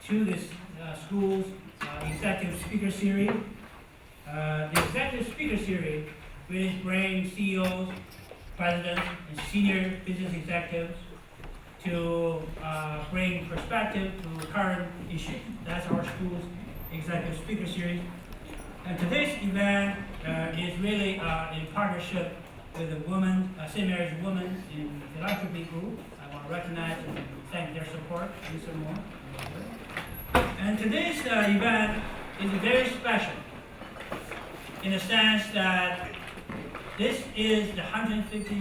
to this school's executive speaker series. The executive speaker series will bring CEOs, presidents, and senior business executives to bring perspective to current issues. That's our school's executive speaker series. And today's event is really in partnership with the St. Mary's Women in Philanthropy Group. I want to recognize and thank their support. Lisa Moore. And today's event is very special in the sense that this is the 50th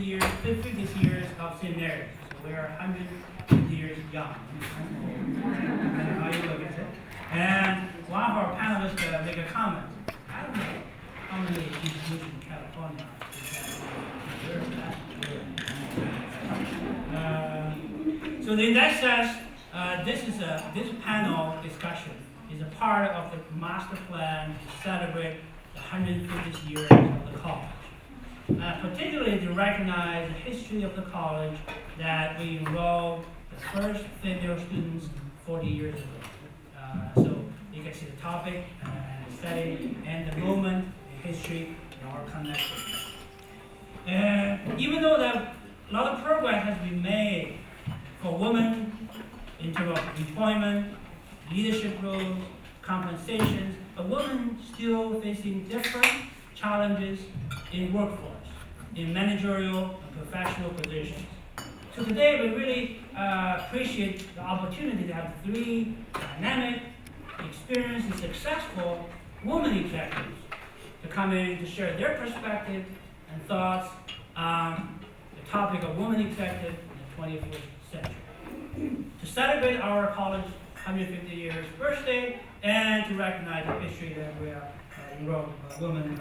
years of St. Mary's. So we are 150 years young. How you look at it. And one of our panelists make a comment. I don't know how many institutions in California so in that sense, this panel discussion is a part of the master plan to celebrate the 150th year of the college. Particularly to recognize the history of the college that we enrolled the first female students 40 years ago. So you can see the topic and the setting and the moment, the history, and our connection. Even though a lot of progress has been made for women in terms of employment, leadership roles, compensations, but women still facing different challenges in workforce, in managerial and professional positions. So today we really appreciate the opportunity to have three dynamic, experienced, and successful women executives to come in to share their perspective and thoughts on the topic of women executive in the 21st century. To celebrate our college 150 years birthday and to recognize the history that we enrolled women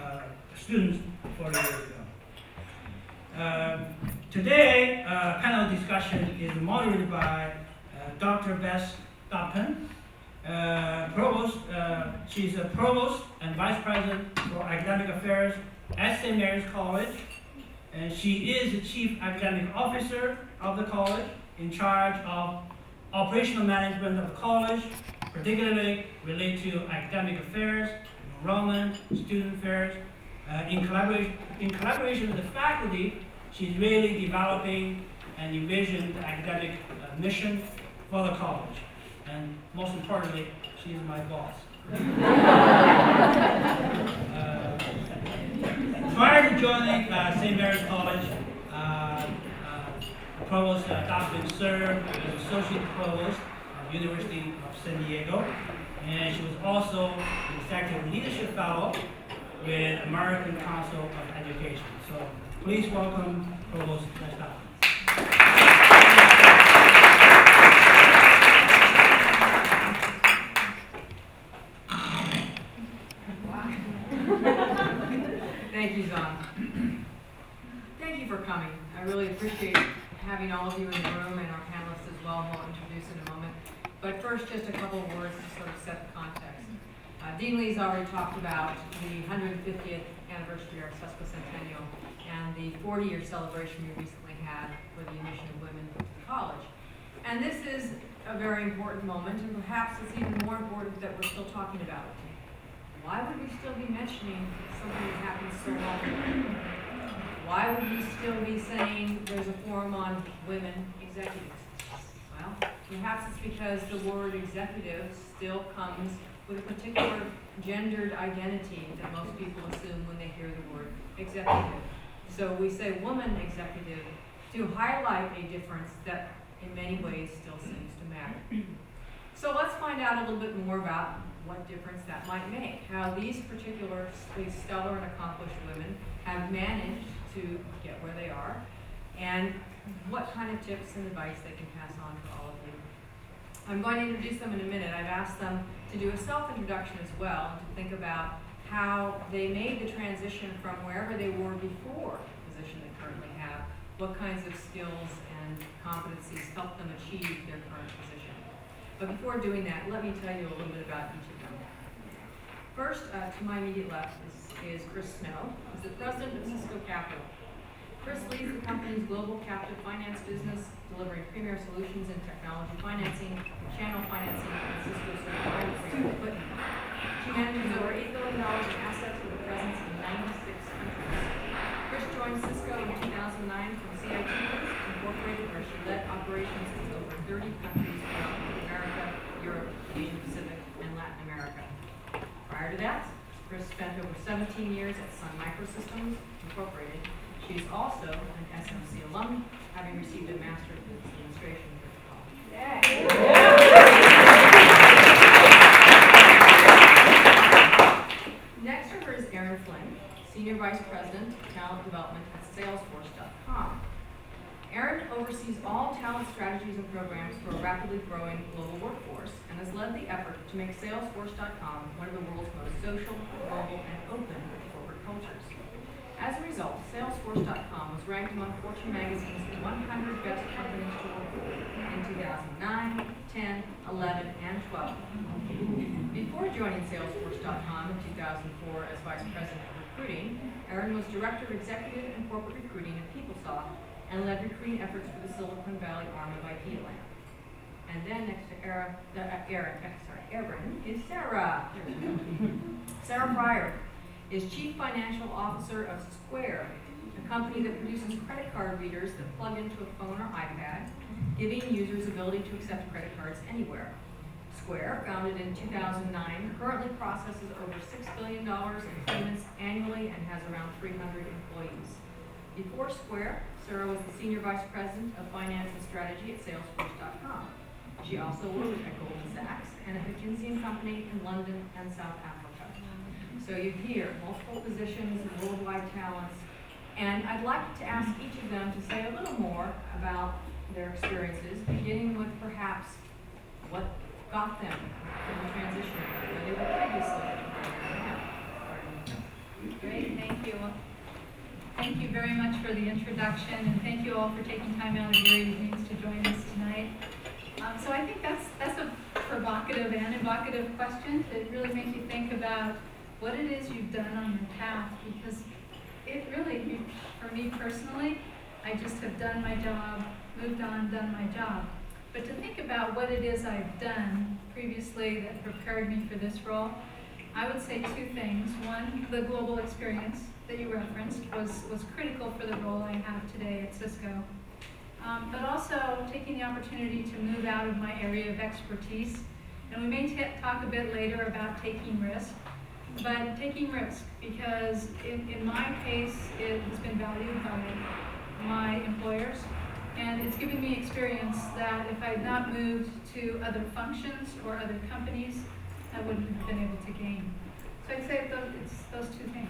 students 40 years ago. Today, panel discussion is moderated by Dr. Beth Doppen, Provost. She's a Provost and Vice President for Academic Affairs at St. Mary's College. And she is the Chief Academic Officer of the college, in charge of operational management of the college, particularly related to academic affairs, enrollment, student affairs. In collaboration with the faculty, she's really developing and envisioning the academic mission for the college. And most importantly, she is my boss. Prior to joining St. Mary's College, Provost Doppen served as Associate Provost at the University of San Diego, and she was also an Executive Leadership Fellow with American Council of Education. So please welcome Provost Doppen. Thank you, John. Thank you for coming. I really appreciate having all of you in the room and our panelists as well, who I'll introduce in a moment. But first, just a couple of words to sort of set the context. Dean Lee's already talked about the 150th anniversary of our sesquicentennial and the 40-year celebration we recently had for the admission of women to college. And this is a very important moment, and perhaps it's even more important that we're still talking about it. Why would we still be mentioning something that happened so long ago? Why would we still be saying there's a forum on women executives? Well, perhaps it's because the word executive still comes with a particular gendered identity that most people assume when they hear the word executive. So we say woman executive to highlight a difference that in many ways still seems to matter. So let's find out a little bit more about what difference that might make, how these stellar and accomplished women have managed to get where they are, and what kind of tips and advice they can pass on to all of you. I'm going to introduce them in a minute. I've asked them to do a self-introduction as well, and to think about how they made the transition from wherever they were before the position they currently have, what kinds of skills and competencies helped them achieve their current position. But before doing that, let me tell you a little bit about each of them. First, to my immediate left is Chris Snow, who's the president of Cisco Capital. Chris leads the company's global captive finance business, delivering premier solutions in technology financing, channel financing, and Cisco manages over $8 billion in assets with a presence in 96 countries. Chris joined Cisco in 2009 from CIT Incorporated, where she led operations in over 30 countries throughout North America, Europe, Asia Pacific, and Latin America. Prior to that, Chris spent over 17 years at Sun Microsystems Incorporated. She is also an SMC alum, having received a Master of Business Administration from college. Next to her is Erin Flynn, Senior Vice President of Talent Development at Salesforce.com. Erin oversees all talent strategies and programs for a rapidly growing global workforce and has led the effort to make Salesforce.com one of the world's most social, global, and open corporate cultures. As a result, Salesforce.com was ranked among Fortune magazine's 100 best companies to work for in 2009, 10, 11, and 12. Before joining Salesforce.com in 2004 as Vice President of Recruiting, Erin was Director of Executive and Corporate Recruiting at PeopleSoft and led recruiting efforts for the Silicon Valley arm of IBM. And then next to Erin is Sarah. Sarah Fryer is Chief Financial Officer of Square, a company that produces credit card readers that plug into a phone or iPad, giving users ability to accept credit cards anywhere. Square, founded in 2009, currently processes over $6 billion in payments annually and has around 300 employees. Before Square, Sarah was the Senior Vice President of Finance and Strategy at Salesforce.com. She also worked at Goldman Sachs and at McKinsey & Company in London and South Africa. So you hear multiple positions, worldwide talents, and I'd like to ask each of them to say a little more about their experiences, beginning with perhaps what got them in the transition where they were previously. Great, thank you. Thank you very much for the introduction, and thank you all for taking time out of your evenings to join us tonight. So I think that's a provocative and evocative question to really make you think about what it is you've done on your path, because it really, for me personally, I just have done my job, moved on, done my job. But to think about what it is I've done previously that prepared me for this role, I would say two things. One, the global experience that you referenced was critical for the role I have today at Cisco. But also taking the opportunity to move out of my area of expertise. And we may talk a bit later about taking risk, but taking risk because in my case, it has been valued by my employers. And it's given me experience that if I had not moved to other functions or other companies, I wouldn't have been able to gain. So I'd say it's those two things.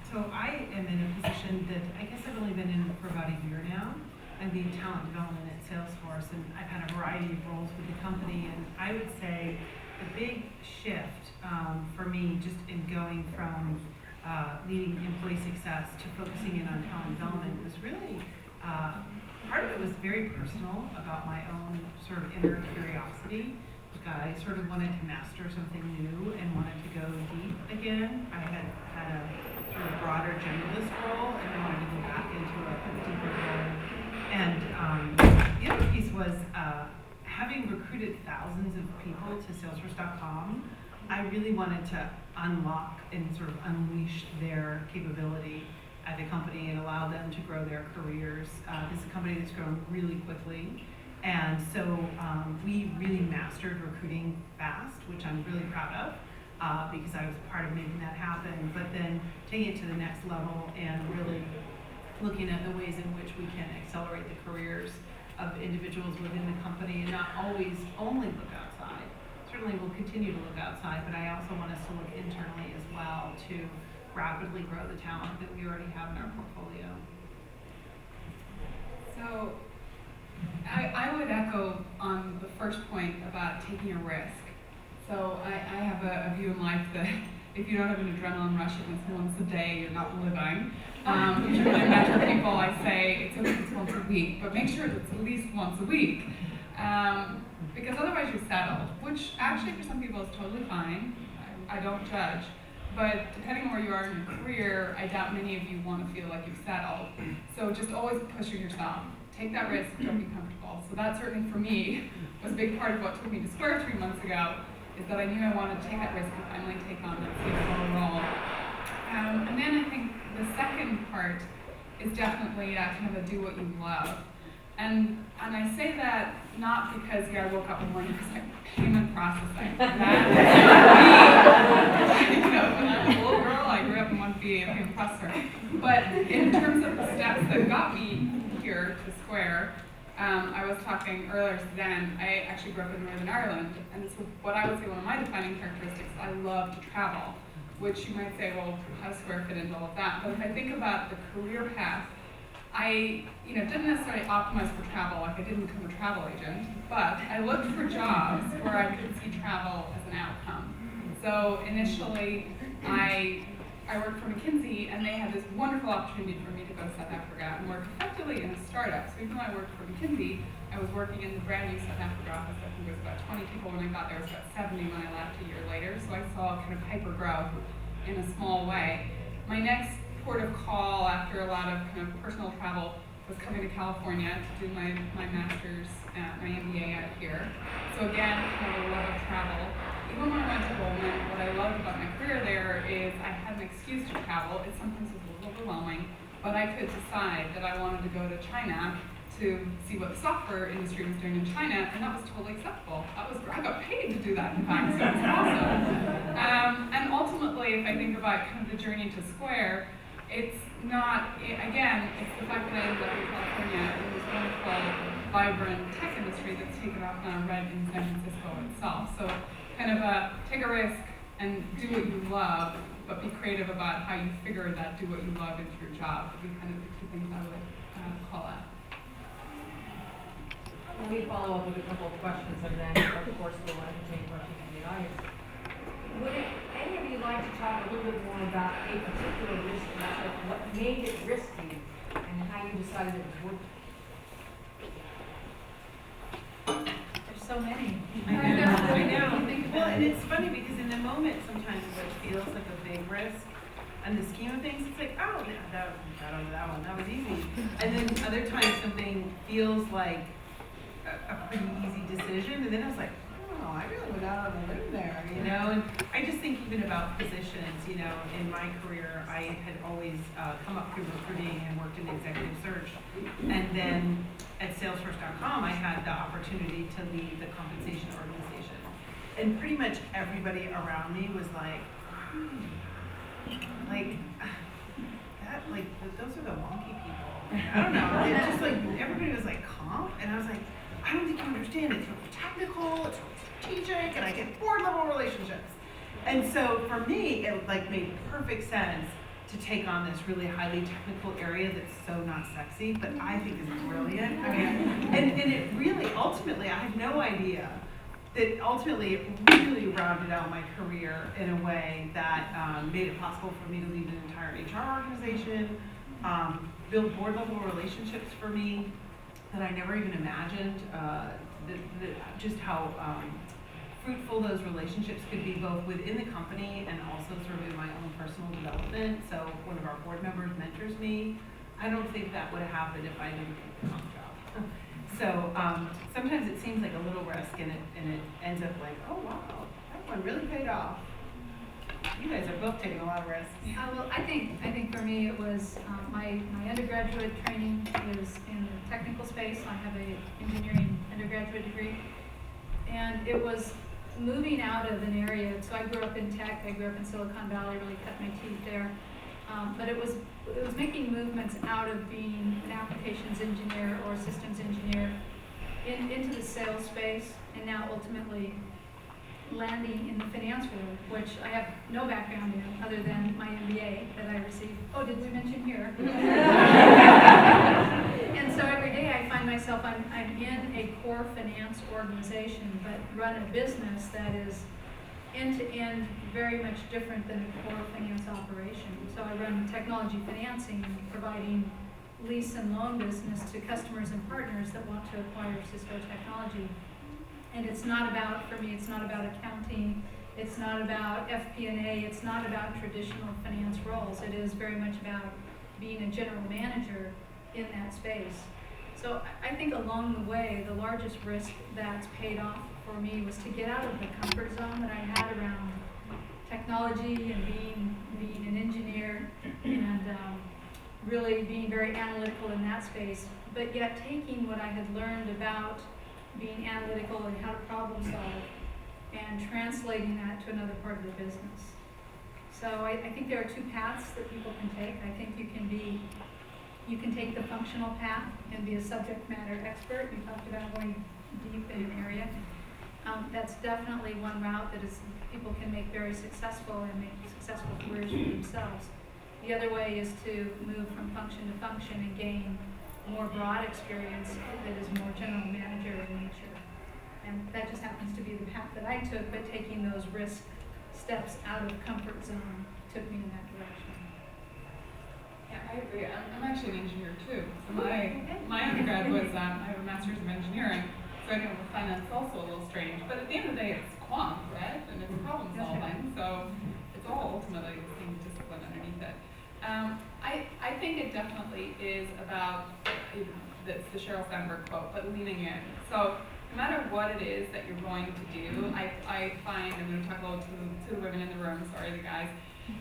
So I am in a position that I guess I've only been in for about a year now. I lead talent development at Salesforce, and I've had a variety of roles with the company. And I would say the big shift for me, just in going from leading employee success to focusing in on talent development, was really part of it was very personal about my own sort of inner curiosity. I sort of wanted to master something new and wanted to go deep again. I had a sort of broader generalist role, and I wanted to go back into a deeper role. And the other piece was having recruited thousands of people to Salesforce.com, I really wanted to unlock and sort of unleash their capability at the company and allow them to grow their careers. This is a company that's grown really quickly. And so we really mastered recruiting fast, which I'm really proud of because I was part of making that happen. But then taking it to the next level and really looking at the ways in which we can accelerate the careers of individuals within the company and not always only look outside. Certainly we'll continue to look outside, but I also want us to look internally as well to rapidly grow the talent that we already have in our portfolio. So I would echo on the first point about taking a risk. So I have a view in life that if you don't have an adrenaline rush at least once a day, you're not living. Usually when I mentor people, I say it's okay if it's once a week, but make sure it's at least once a week. Because otherwise you're settled, which actually for some people is totally fine. I don't judge. But depending on where you are in your career, I doubt many of you want to feel like you've settled. So just always pushing yourself. Take that risk, don't be comfortable. So that certainly for me was a big part of what took me to Square 3 months ago, is that I knew I wanted to take that risk and finally take on that CFO role. And then I think the second part is definitely kind of a do what you love. And I say that not because I woke up one morning and was like, payment processing. That is me. When I was a little girl, I grew up and wanted to be a payment processor. But in terms of the steps that got me here to Square, I was talking earlier to Dan, I actually grew up in Northern Ireland, and so what I would say one of my defining characteristics, I love to travel, which you might say, well, how does Square fit into all of that? But if I think about the career path, I didn't necessarily optimize for travel, like I didn't become a travel agent, but I looked for jobs where I could see travel as an outcome. So initially, I worked for McKinsey, and they had this wonderful opportunity for me to go to South Africa and work effectively in a startup. So even though I worked for McKinsey, I was working in the brand new South Africa office. I think it was about 20 people when I got there. It was about 70 when I left a year later. So I saw kind of hyper growth in a small way. My next port of call after a lot of kind of personal travel was coming to California to do my master's, my MBA out here. So again, kind of a love of travel. Even when I went to Goldman, what I loved about my career there is I had an excuse to travel. It sometimes was a little overwhelming, but I could decide that I wanted to go to China to see what the software industry was doing in China, and that was totally acceptable. I got paid to do that, in fact, so it was awesome. And ultimately, if I think about kind of the journey to Square, it's not, again, it's the fact that I ended up in California in this wonderful, vibrant tech industry that's taken off now right in San Francisco itself. So kind of take a risk and do what you love, but be creative about how you figure that do what you love into your job would be kind of the two things I would call out. Let me follow up with a couple of questions, and then, of course, we'll entertain questions from the audience. Would any of you like to talk a little bit more about a particular risk you took, what made it risky, and how you decided it was worth it? There's so many. I know. Well, and it's funny because in the moment, sometimes what feels like a big risk, in the scheme of things, it's like, oh, yeah, that one, that was easy. And then other times something feels like a pretty easy decision, and then I was like, oh, I really went out on a limb there, And I just think even about positions, in my career, I had always come up through recruiting and worked in executive search. And then at Salesforce.com, I had the opportunity to lead the compensation organization. And pretty much everybody around me was like, those are the wonky people. I don't know. It just everybody was like comp, and I was like, I don't think you understand. It's really technical, it's really strategic, and I get board level relationships. And so for me, it made perfect sense to take on this really highly technical area that's so not sexy, but I think is brilliant. And it really, ultimately, I had no idea that ultimately it really rounded out my career in a way that made it possible for me to lead an entire HR organization, build board level relationships for me that I never even imagined, just how fruitful those relationships could be both within the company and also sort of in my own personal development. So one of our board members mentors me. I don't think that would have happened if I didn't take the comp job. So sometimes it seems like a little risk, and it ends up like, oh wow, that one really paid off. You guys are both taking a lot of risks. Well, I think for me it was my undergraduate training was in the technical space. I have an engineering undergraduate degree, and it was moving out of an area. So I grew up in tech. I grew up in Silicon Valley. Really cut my teeth there. But it was making movements out of being an applications engineer or systems engineer into the sales space, and now ultimately landing in the finance world, which I have no background in other than my MBA that I received. Oh, did we mention here? And so every day I find myself, I'm in a core finance organization, but run a business that is end-to-end very much different than a core finance operation. So I run technology financing, providing lease and loan business to customers and partners that want to acquire Cisco technology. And it's not about, for me, it's not about accounting, it's not about FP&A, it's not about traditional finance roles. It is very much about being a general manager in that space. So I think along the way, the largest risk that's paid off for me was to get out of the comfort zone that I had around technology and being an engineer and really being very analytical in that space, but yet taking what I had learned about being analytical and how to problem solve and translating that to another part of the business. So I think there are two paths that people can take. I think you can take the functional path and be a subject matter expert. You talked about going deep in an area. That's definitely one route that is people can make very successful and make successful careers for themselves. The other way is to move from function to function and gain more broad experience that is more general manager in nature. And that just happens to be the path that I took, but taking those risk steps out of comfort zone took me in that direction. Yeah, I agree. I'm actually an engineer too. So my undergrad was, I have a master's of engineering, so I know finance is also a little strange. But at the end of the day, it's quant, right? And it's problem solving. So it's all ultimately the same discipline underneath it. I think it definitely is about, the Sheryl Sandberg quote, but leaning in. So no matter what it is that you're going to do, I find, I'm going to talk a little to the women in the room, sorry the guys,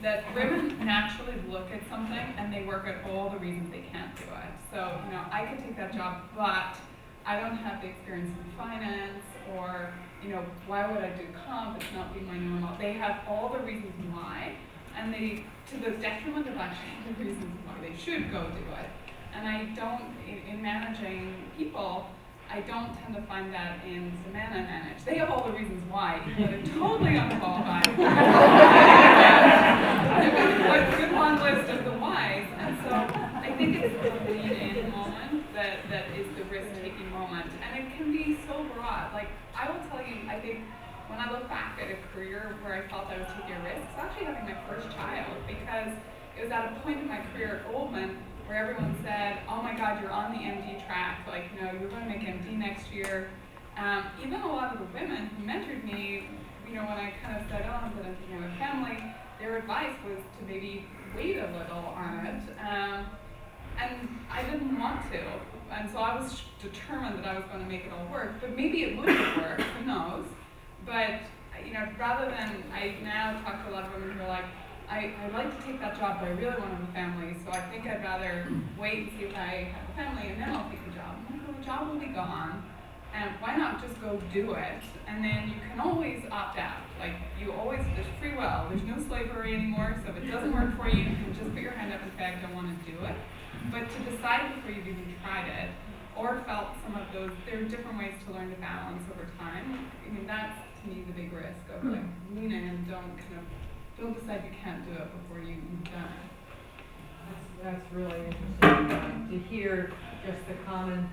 that women naturally look at something and they work at all the reasons they can't do it. So, I could take that job, but I don't have the experience in finance, or, why would I do comp? It's not being my normal. They have all the reasons why, and they, to the detriment of actually the reasons why they should go do it. And I don't, in managing people, I don't tend to find that in Savannah Manage. They have all the reasons why, but they're totally unqualified. They've got a good long list of the whys, and so I think it's the lean-in moment that is the risk-taking moment, and it can be so broad. Like, I will tell you, I think when I look back at a career where I felt I was taking a risk, it's actually having my first child, because it was at a point in my career at Goldman where everyone said, oh my God, you're on the MD track, like, you're going to make MD next year. Even a lot of the women who mentored me, when I kind of said, oh, I'm going to have a family, their advice was to maybe wait a little on it. And I didn't want to. And so I was determined that I was going to make it all work, but maybe it wouldn't work, who knows? But, rather than, I now talk to a lot of women who are like, I'd like to take that job, but I really want to have a family, so I think I'd rather wait and see if I have a family, and then I'll take the job. I'm like, well, the job will be gone, and why not just go do it? And then you can always opt out. Like, there's free will, there's no slavery anymore, so if it doesn't work for you, you can just put your hand up and say, I don't want to do it. But to decide before you've even tried it, or felt some of those, there are different ways to learn to balance over time. That's, to me, the big risk of, like, lean in and don't decide you can't do it before you've done it. That's really interesting to hear just the common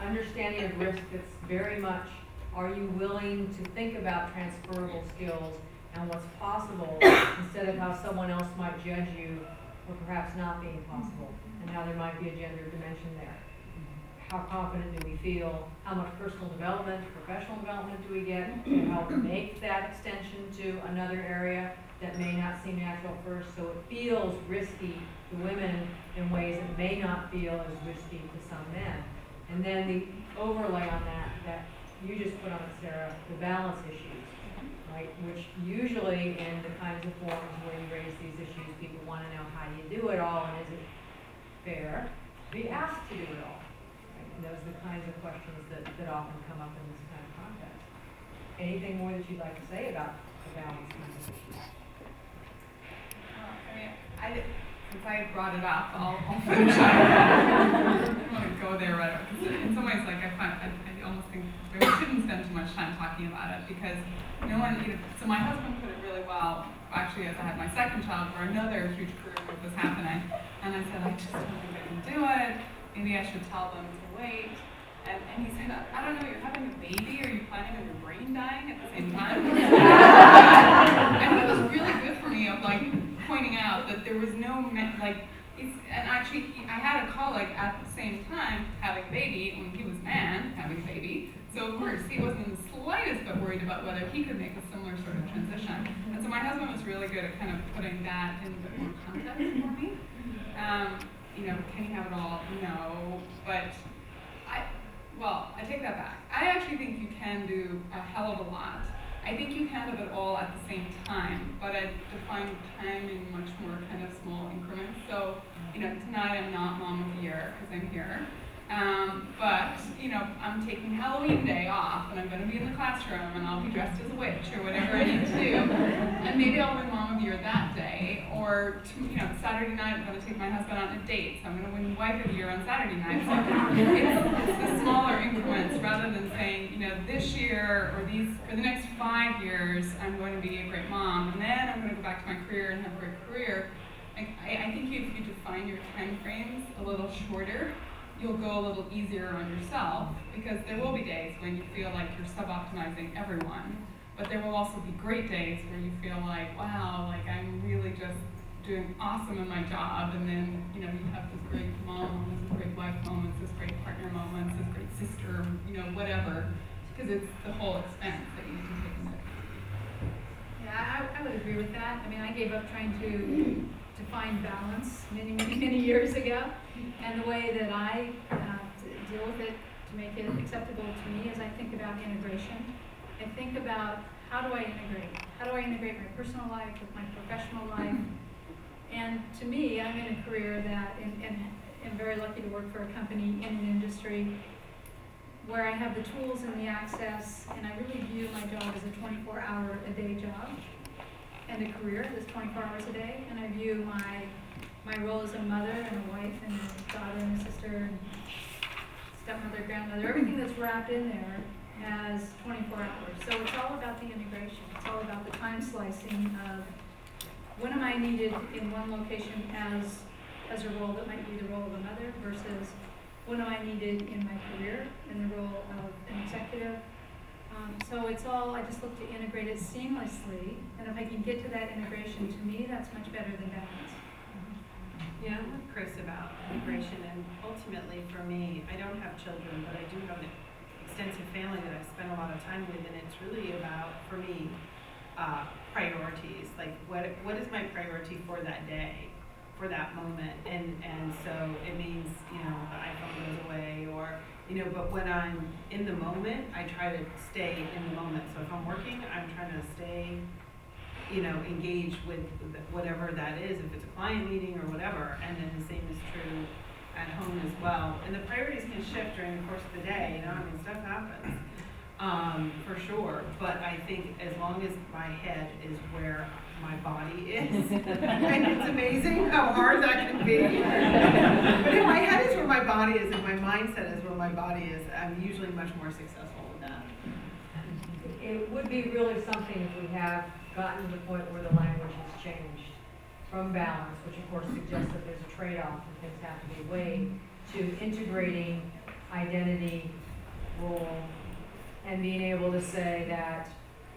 understanding of risk that's very much, are you willing to think about transferable skills and what's possible instead of how someone else might judge you or perhaps not being possible, and how there might be a gender dimension there. How confident do we feel? How much personal development, professional development do we get to help make that extension to another area that may not seem natural at first, so it feels risky to women in ways that may not feel as risky to some men. And then the overlay on that you just put on it, Sarah, the balance issues, right? Which usually in the kinds of forums where you raise these issues, people want to know, how do you do it all, and is it fair to be asked to do it all? Right? And those are the kinds of questions that often come up in this kind of context. Anything more that you'd like to say about the balance kind of issues? Since I brought it up, I'll finish it. I don't want to go there right away, because in some ways, like, I almost think we shouldn't spend too much time talking about it, because no one, so my husband put it really well, actually, as I had my second child, where another huge career move was happening, and I said, I just don't think I can do it, maybe I should tell them to wait. And he said, I don't know, you're having a baby, are you planning on your brain dying at the same time? And it was really good for me of, like, pointing out that there was no, and actually, I had a colleague at the same time having a baby when he was man having a baby. So of course, he wasn't in the slightest bit worried about whether he could make a similar sort of transition. And so my husband was really good at kind of putting that in a bit more context for me. Can you have it all? No, but well, I take that back. I actually think you can do a hell of a lot. I think you can have it all at the same time, but I define time in much more kind of small increments. So, tonight I'm not Mom of the Year because I'm here. But, I'm taking Halloween Day off and I'm going to be in the classroom and I'll be dressed as a witch or whatever I need to do. And maybe I'll win Mom of the Year that day. Or, Saturday night I'm going to take my husband on a date, so I'm going to win Wife of the Year on Saturday night. So it's the smaller increments rather than saying, this year or for the next 5 years I'm going to be a great mom and then I'm going to go back to my career and have a great career. I think if you define your time frames a little shorter, you'll go a little easier on yourself, because there will be days when you feel like you're sub-optimizing everyone, but there will also be great days where you feel like, wow, like I'm really just doing awesome in my job, and then, you have this great mom moments, this great wife moments, this great partner moments, this great sister, whatever, because it's the whole expense that you can take into account. Yeah, I would agree with that. I mean, I gave up trying to find balance many years ago, and the way that I deal with it to make it acceptable to me is I think about integration. I think about how do I integrate? How do I integrate my personal life with my professional life? And to me, I'm in a career that, and I'm very lucky to work for a company in an industry where I have the tools and the access, and I really view my job as a 24-hour-a-day job and a career that's 24 hours a day. And I view my role as a mother and a wife and a daughter and a sister and stepmother, grandmother, everything that's wrapped in there as 24 hours. So it's all about the integration. It's all about the time slicing of when am I needed in one location as a role that might be the role of a mother versus when am I needed in my career in the role of an executive. So it's all, I just look to integrate it seamlessly, and if I can get to that integration, to me, that's much better than balance. Yeah, I'm with Chris about integration, and ultimately for me, I don't have children, but I do have an extensive family that I spend a lot of time with, and it's really about, for me, priorities. Like, what is my priority for that day, for that moment? And so it means, the iPhone goes away, or, but when I'm in the moment, I try to stay in the moment. So if I'm working, I'm trying to stay, engaged with whatever that is, if it's a client meeting or whatever. And then the same is true at home as well. And the priorities can shift during the course of the day, stuff happens, for sure. But I think as long as my head is where my body is, and it's amazing how hard that can be. But if my head is where my body is, and my mindset is where my body is, I'm usually much more successful with that. It would be really something if we have gotten to the point where the language has changed from balance, which of course suggests that there's a trade-off and things have to be weighed, to integrating identity, role, and being able to say that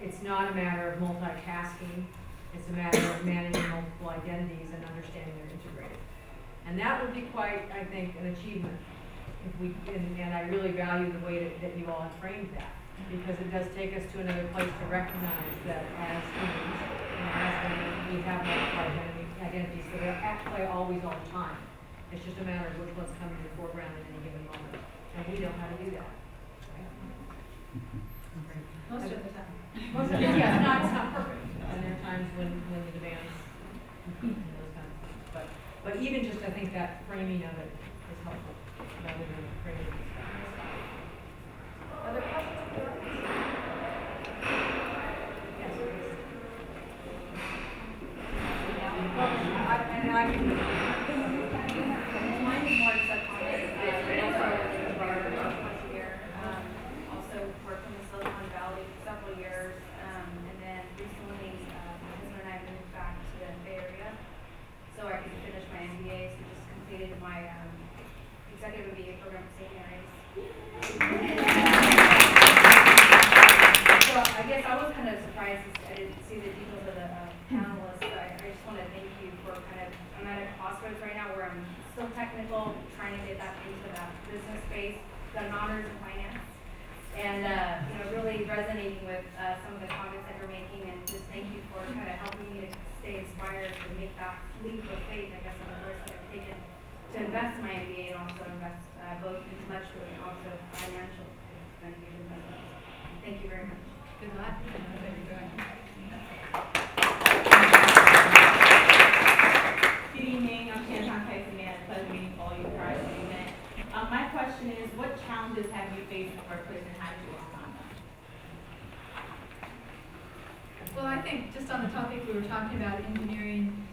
it's not a matter of multitasking, it's a matter of managing multiple identities and understanding they're integrated. And that would be quite, I think, an achievement. And I really value the way that you all have framed that, because it does take us to another place to recognize that as humans, and as women, we have multiple identities that are at play always, all the time. It's just a matter of which ones come to the foreground at any given moment. And we know how to do that. Most of the time. Most of the time, yeah, it's not perfect. And there are times when the demands compete and those kind of things. But even just, I think that framing of it is helpful, rather than framing it as balance. Other questions for us? Yes, please. Well, I can. Mine is more subconscious. I also was a barber once a year. Also worked in the Silicon Valley for several years. And then recently, my husband and I moved back to the Bay Area so I could finish my MBA. So just completed my executive MBA program for St. Mary's. So I guess I was kind of surprised. I didn't see the details of the panelists. I just want to thank you for I'm at a crossroads right now where I'm still technical, trying to get back into that business space, got an honors in finance, and really resonating with some of the comments that you're making, and just thank you for kind of helping me to stay inspired to make that leap of faith, I guess, on the course that I've taken to invest in my MBA and also invest both intellectually and also financial. It's been a huge investment. Thank you very much. Good luck. I know that you're doing. Good evening, I'm Canton Tyson-Man, pleasure meeting all you prior to the event. My question is, what challenges have you faced in the workplace and how did you overcome them? Well, I think just on the topic we were talking about, engineering,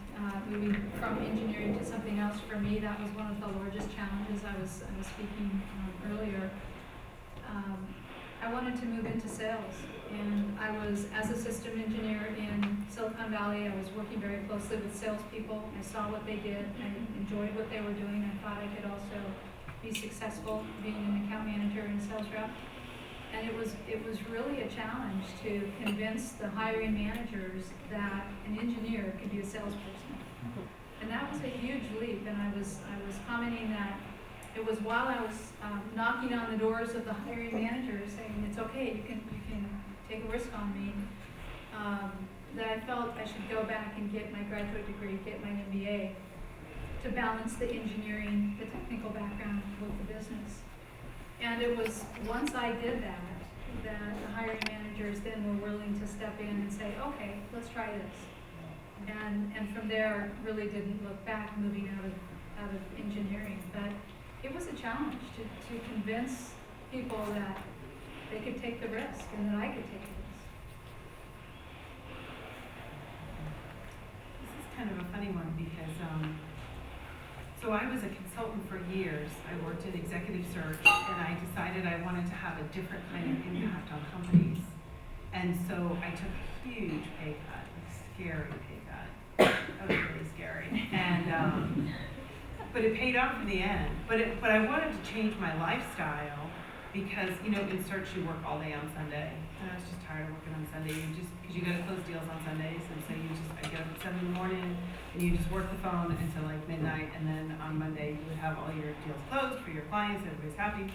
moving from engineering to something else, for me, that was one of the largest challenges. I was speaking earlier. I wanted to move into sales, and I was, as a system engineer in Silicon Valley, I was working very closely with salespeople. I saw what they did, I enjoyed what they were doing. I thought I could also be successful being an account manager and sales rep. And it was really a challenge to convince the hiring managers that an engineer could be a salesperson. And that was a huge leap, and I was commenting that it was while I was knocking on the doors of the hiring managers saying, it's okay, you can take a risk on me, that I felt I should go back and get my graduate degree, get my MBA, to balance the engineering, the technical background with the business. And it was once I did that the hiring managers then were willing to step in and say, okay, let's try this. And from there, really didn't look back, moving out of engineering. But it was a challenge to convince people that they could take the risk and that I could take the risk. This is kind of a funny one because, so I was a consultant for years. I worked in executive search, and I decided I wanted to have a different kind of impact on companies. And so I took a huge pay cut, a scary pay cut. That was really scary. And but it paid off in the end. But I wanted to change my lifestyle because, you know, in search you work all day on Sunday. And I was just tired of working on Sunday. Because you got to close deals on Sundays, and so I get up at 7 in the morning, and you just work the phone until like midnight, and then on Monday you would have all your deals closed for your clients. Everybody's happy.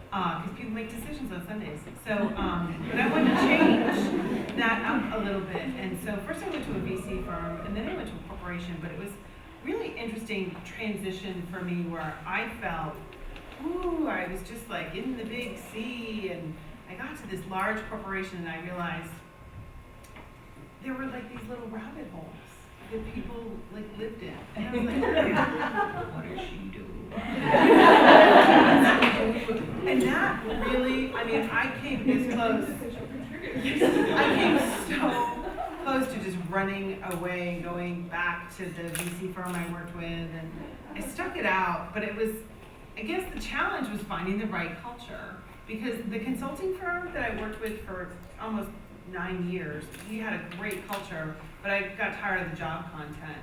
Because people make decisions on Sundays. So, but I wanted to change that up a little bit. And so first I went to a VC firm, and then I went to a corporation, but it was really interesting transition for me where I felt, ooh, I was just like in the big sea, and I got to this large corporation and I realized there were like these little rabbit holes that people like lived in. And I was like, what does she do? And that really, I mean, I came this close. I came so close to just running away, going back to the VC firm I worked with, and I stuck it out, but it was, I guess the challenge was finding the right culture, because the consulting firm that I worked with for almost 9 years, we had a great culture, but I got tired of the job content.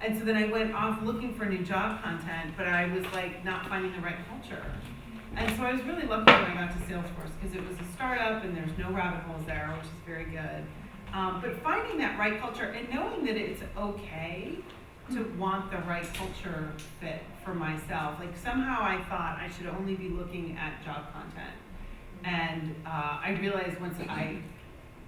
And so then I went off looking for new job content, but I was like not finding the right culture. And so I was really lucky when I got to Salesforce, because it was a startup and there's no rabbit holes there, which is very good. But finding that right culture and knowing that it's okay to want the right culture fit for myself. Like somehow I thought I should only be looking at job content. And I realized once I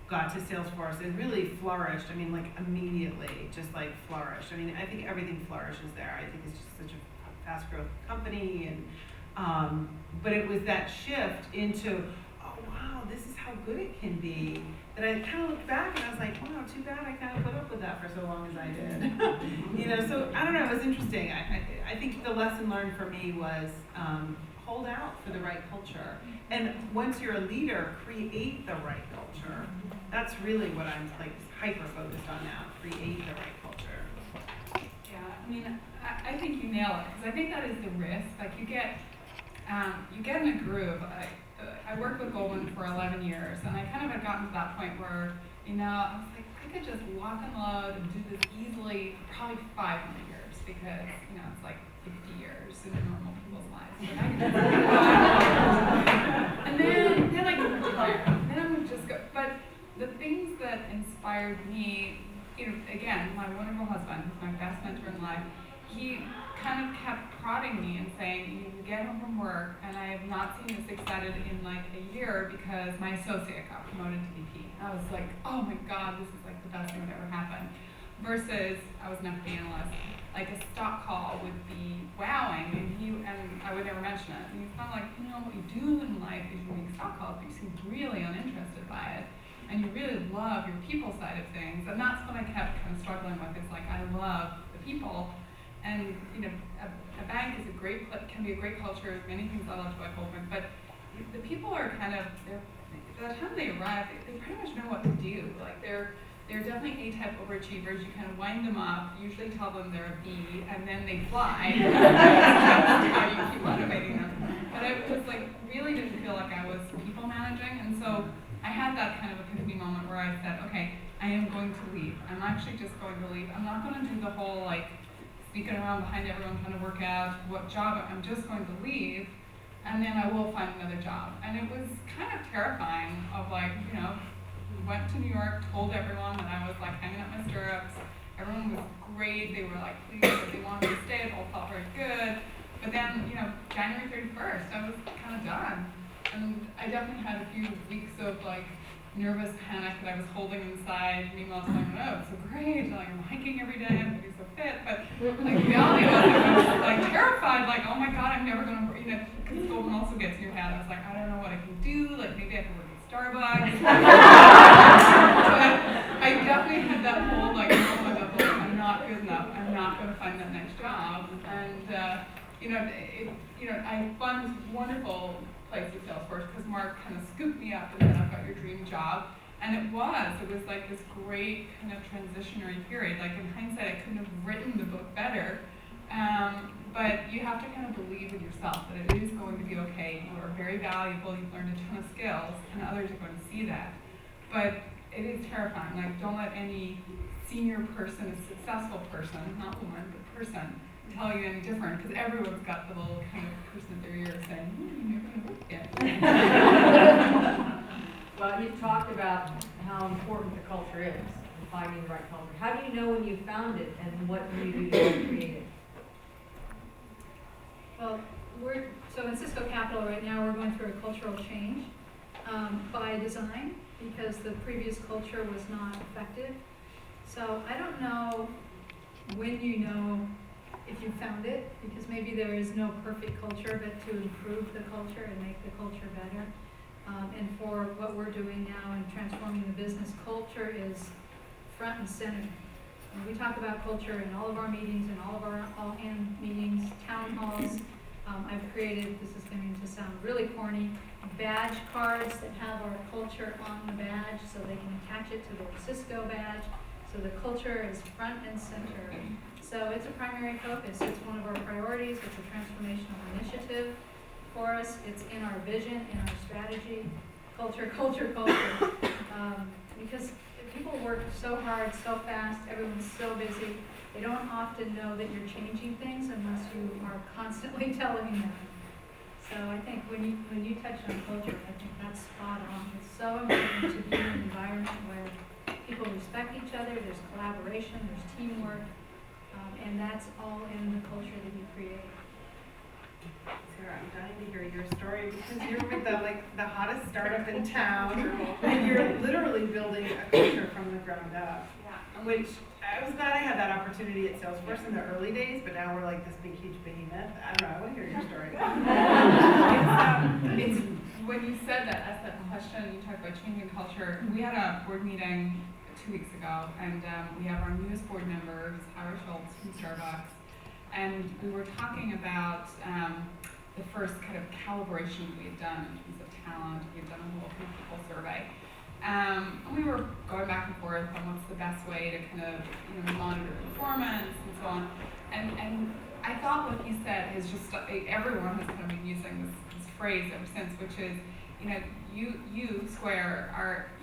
got to Salesforce, it really flourished. I mean, like immediately, just like flourished. I mean, I think everything flourishes there. I think it's just such a fast growth company. And but it was that shift into, oh wow, this is how good it can be. That I kind of looked back and I was like, wow, too bad I kind of put up with that for so long as I did. You know, so I don't know, it was interesting. I think the lesson learned for me was hold out for the right culture. And once you're a leader, create the right culture. That's really what I'm like hyper focused on now, create the right culture. Yeah, I mean, I think you nail it, because I think that is the risk. Like you get in a groove. I worked with Goldman for 11 years, and I kind of had gotten to that point where, you know, I was like, I could just lock and load and do this easily, probably 5 more years, because, you know, it's like 50 years in normal people's lives. But I could just and then I could retire. Then I would just go. But the things that inspired me, you know, again, my wonderful husband, who's my best mentor in life, he kind of kept prodding me and saying, you get home from work, and I have not seen you this excited in like a year because my associate got promoted to VP. I was like, oh my God, this is like the best thing that ever happened. versus I was an FP analyst. Like a stock call would be wowing, and I would never mention it. And he's kind of like, you know, what you do in life is you make stock calls, but you seem really uninterested by it, and you really love your people side of things. And that's what I kept kind of struggling with. Is like I love the people, and you know, a bank is can be a great culture. There's many things I love about Goldman, but the people are kind of by the time they arrive, they pretty much know what to do. Like they're definitely A-type overachievers. You kind of wind them up, usually tell them they're a B, and then they fly. How you keep motivating them. But I was like, really didn't feel like I was people managing, and so I had that kind of epiphany moment where I said, okay, I am going to leave. I'm actually just going to leave. I'm not going to do the whole like sneaking around behind everyone trying to work out what job. I'm just going to leave, and then I will find another job. And it was kind of terrifying of like, you know, went to New York, told everyone that I was like hanging up my stirrups. Everyone was great. They were like pleased that they wanted to stay. It all felt very good. But then, you know, January 31st, I was kind of done. And I definitely had a few weeks of like nervous panic that I was holding inside. Meanwhile, telling them, oh, it's so great. Like I'm hiking every day. I'm gonna be so fit. But like the reality was, I was like terrified. Like, oh my God, I'm never gonna, you know, because Goldman also gets in your head. I was like, I don't know what I can do. Like maybe I can work at Starbucks. But I definitely had that whole like, oh my God, I'm not good enough. I'm not going to find that next job. And I found this wonderful place at Salesforce because Mark kind of scooped me up and said, I've got your dream job. And it was like this great kind of transitionary period. Like in hindsight, I couldn't have written the book better. But you have to kind of believe in yourself that it is going to be okay. You are very valuable. You've learned a ton of skills, and others are going to see that. But it is terrifying. Like, don't let any senior person, a successful person, not woman, but person, tell you any different, because everyone's got the little kind of person at their ear saying, you're going to work yet. Well, you've talked about how important the culture is, and finding the right culture. How do you know when you found it, and what do you do to create it? Well, so in Cisco Capital right now, we're going through a cultural change by design because the previous culture was not effective. So I don't know when you know if you found it, because maybe there is no perfect culture, but to improve the culture and make the culture better. And for what we're doing now in transforming the business, culture is front and center. And we talk about culture in all of our meetings, in all of our all-hand meetings, town halls. I've created, this is going to sound really corny, badge cards that have our culture on the badge so they can attach it to their Cisco badge. So the culture is front and center. So it's a primary focus. It's one of our priorities. It's a transformational initiative for us. It's in our vision, in our strategy. Culture, culture, culture. Because people work so hard, so fast, everyone's so busy. They don't often know that you're changing things unless you are constantly telling them. So I think when you touch on culture, I think that's spot on. It's so important to be in an environment where people respect each other, there's collaboration, there's teamwork, and that's all in the culture that you create. Sarah, I'm dying to hear your story because you're with the hottest startup in town, and you're literally building a culture from the ground up. Yeah. Which I was glad I had that opportunity at Salesforce in the early days, but now we're like this big, huge behemoth. I don't know. I want to hear your story. It's when you said that, asked that question, you talked about changing culture. We had a board meeting 2 weeks ago, and we have our newest board member, who's Howard Schultz from Starbucks, and we were talking about the first kind of calibration we had done in terms of talent. We had done a whole people survey. And we were going back and forth on what's the best way to kind of monitor performance and so on. And I thought what he said is just everyone has kind of been using this phrase ever since, which is, you Square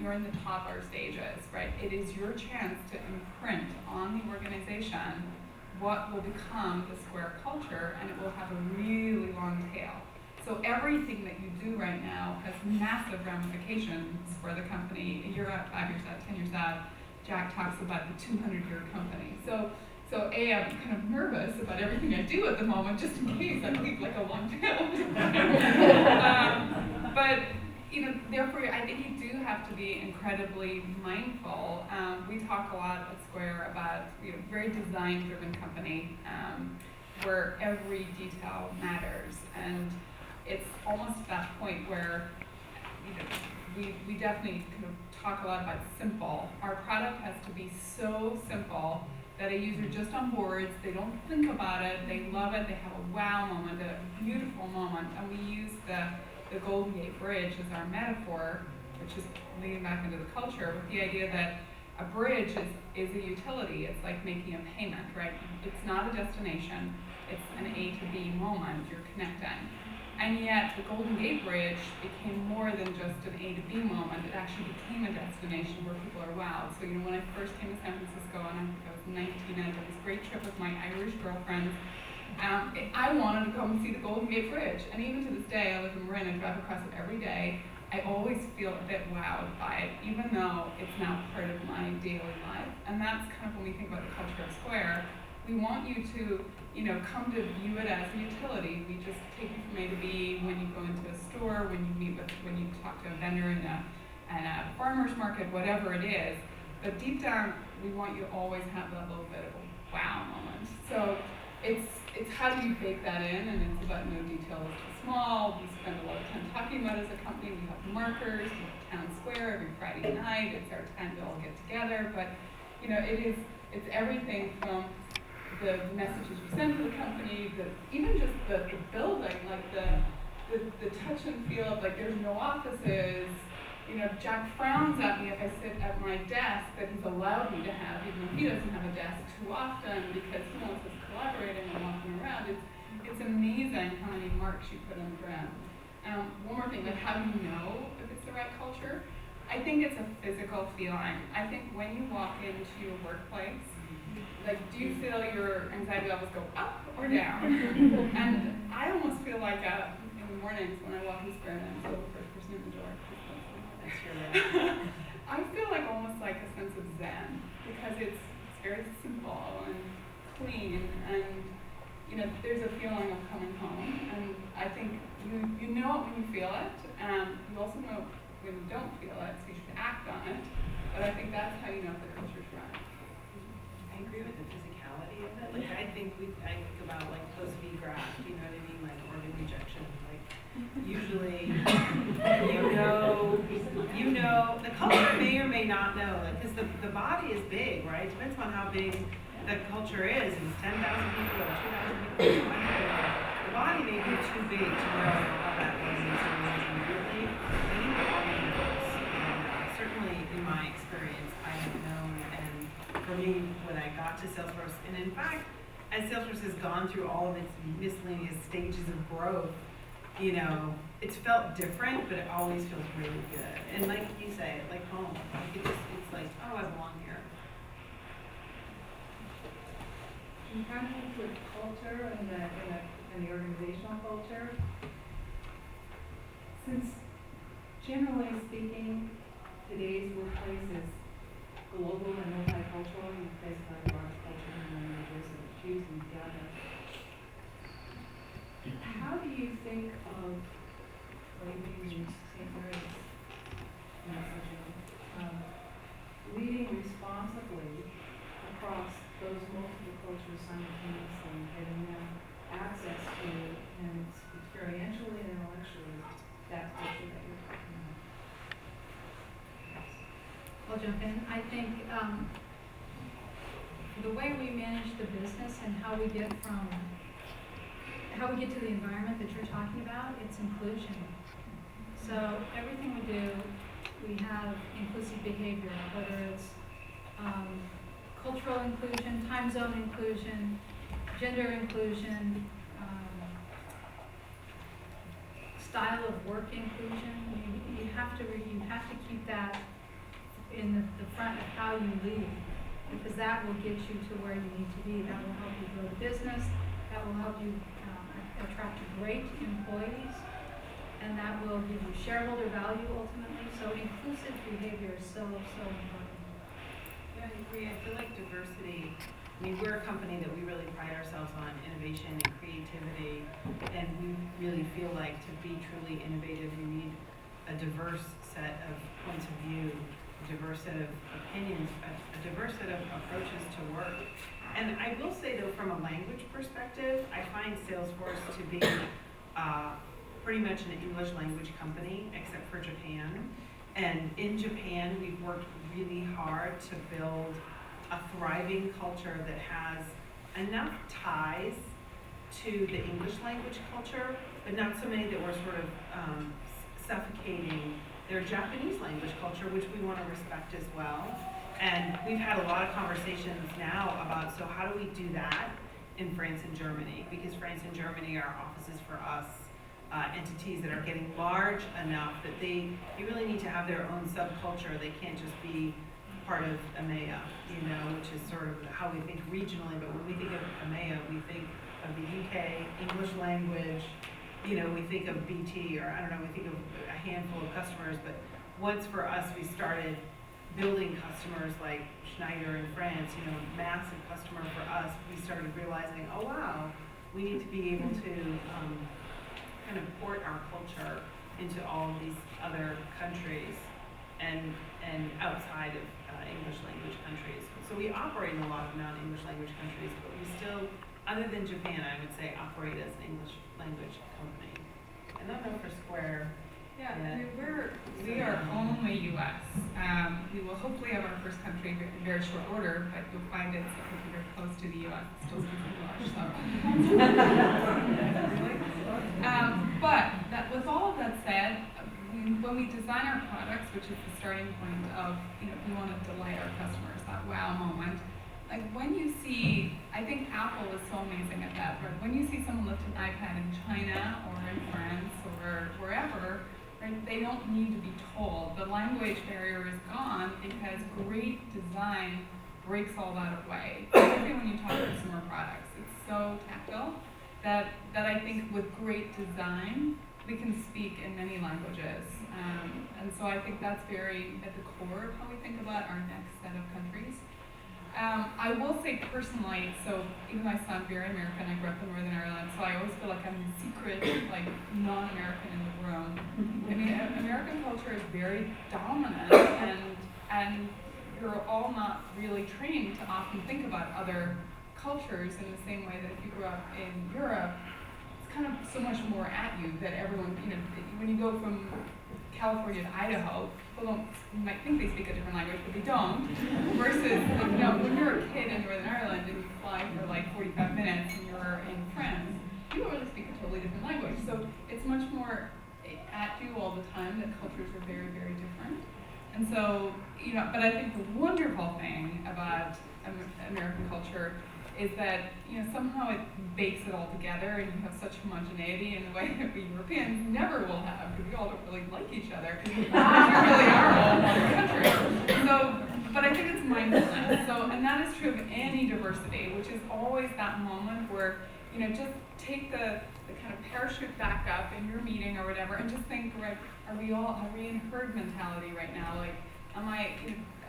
you're in the toddler stages, right? It is your chance to imprint on the organization what will become the Square culture, and it will have a really long tail. So everything that you do right now has massive ramifications for the company. A year out, 5 years out, 10 years out. Jack talks about the 200-year company. So I'm kind of nervous about everything I do at the moment, just in case I leave like a long tail. But therefore, I think you do have to be incredibly mindful. We talk a lot at Square about very design-driven company where every detail matters, and it's almost at that point where we definitely kind of talk a lot about simple. Our product has to be so simple that a user just on boards, they don't think about it, they love it, they have a wow moment, a beautiful moment, and we use the Golden Gate Bridge as our metaphor, which is leading back into the culture, with the idea that a bridge is a utility. It's like making a payment, right? It's not a destination, it's an A to B moment, you're connecting. And yet, the Golden Gate Bridge became more than just an A to B moment. It actually became a destination where people are wowed. So, when I first came to San Francisco, and I think I was 19, I did this great trip with my Irish girlfriends. I wanted to go and see the Golden Gate Bridge. And even to this day, I live in Marin and drive across it every day. I always feel a bit wowed by it, even though it's now part of my daily life. And that's kind of when we think about the culture of Square. We want you to come to view it as a utility. We just take you from A to B when you go into a store, when you talk to a vendor in a farmer's market, whatever it is. But deep down, we want you to always have that little bit of a wow moment. So it's how do you bake that in, and it's about no detail is too small. We spend a lot of time talking about it as a company. We have markers, we have Town Square every Friday night. It's our time to all get together. But it's everything from the messages we send to the company, even just the building, like the touch and feel of there's no offices. Jack frowns at me if I sit at my desk that he's allowed me to have, even though he doesn't have a desk too often because he wants us collaborating and walking around. It's amazing how many marks you put on the ground. One more thing, how do you know if it's the right culture? I think it's a physical feeling. I think when you walk into a workplace, do you feel your anxiety levels go up or down? And I almost feel like in the mornings when I walk in Square and I'm still the first person in the door. I feel almost like a sense of zen because it's very simple and clean, and there's a feeling of coming home. And I think you know it when you feel it. You also know when you don't feel it, so you should act on it. But I think that's how you know if the culture's right. I agree with the physicality of it. I think about post-V graft, you know what I mean? Organ rejection. Usually, the culture may or may not know, because the body is big, right? It depends on how big the culture is. If it's 10,000 people or 2,000 people, the body may be too big to know all that goes into really any organs. Certainly, in my experience, I have known, and for me, when I got to Salesforce, and in fact, as Salesforce has gone through all of its miscellaneous stages of growth, it's felt different, but it always feels really good. And like you say, like home. It's like, oh, I belong here. In contact with culture and the organizational culture, since generally speaking, today's workplace is global and multicultural, you basically have large culture and languages and fusing together. How do you think of using St. Mary's messaging, leading responsibly across those multiple cultures simultaneously, getting them access to, and experientially and intellectually, that culture that you're talking about? I'll jump in. I think the way we manage the business and how we get to the environment that you're talking about, it's inclusion. So everything we do, we have inclusive behavior, whether it's cultural inclusion, time zone inclusion, gender inclusion, style of work inclusion. You have to keep that in the front of how you lead, because that will get you to where you need to be. That will help you grow the business. That will help you attract great employees, and that will give you shareholder value ultimately. So inclusive behavior is so important. Yeah, I agree. I feel like diversity, we're a company that we really pride ourselves on innovation and creativity, and we really feel like to be truly innovative, you need a diverse set of points of view, a diverse set of opinions, a diverse set of approaches to work. And I will say though, from a language perspective, I find Salesforce to be pretty much an English language company, except for Japan. And in Japan, we've worked really hard to build a thriving culture that has enough ties to the English language culture, but not so many that we're sort of suffocating their Japanese language culture, which we want to respect as well. And we've had a lot of conversations now about, so how do we do that in France and Germany? Because France and Germany are offices for us, entities that are getting large enough that they really need to have their own subculture. They can't just be part of EMEA, which is sort of how we think regionally. But when we think of EMEA, we think of the UK, English language, we think of BT, or I don't know, we think of a handful of customers. But once for us, we started building customers like Schneider in France, massive customer for us, we started realizing, oh wow, we need to be able to kind of port our culture into all of these other countries and outside of English language countries. So we operate in a lot of non-English language countries, but we still, other than Japan, I would say, operate as an English language company. I don't know for Square. Yeah, I mean, we are only U.S. We will hopefully have our first country in very short order, but you'll find it's very close to the U.S. It still speaks English, so. But with all of that said, when we design our products, which is the starting point of, we want to delight our customers, that wow moment. Like when you see, I think Apple is so amazing at that, right? When you see someone lift an iPad in China or in France or wherever, right, they don't need to be told. The language barrier is gone because great design breaks all that away. Particularly when you talk consumer products, it's so tactile that I think with great design, we can speak in many languages. And so I think that's very at the core of how we think about our next set of countries. I will say personally, so even though I sound very American, I grew up in Northern Ireland, so I always feel like I'm the secret, like, non-American in the room. I mean, American culture is very dominant, and you're all not really trained to often think about other cultures in the same way that if you grew up in Europe, it's kind of so much more at you that everyone, when you go from California to Idaho, you might think they speak a different language, but they don't. Versus, when you're a kid in Northern Ireland and you fly for like 45 minutes and you're in France, you don't really speak a totally different language. So it's much more at you all the time that cultures are very, very different. And so, but I think the wonderful thing about American culture is that, somehow it bakes it all together and you have such homogeneity in the way that we Europeans never will have, because we all don't really like each other. We really are all one country. So, but I think it's mindfulness. So, and that is true of any diversity, which is always that moment where, just take the kind of parachute back up in your meeting or whatever and just think, right, are we in herd mentality right now? Like, am I,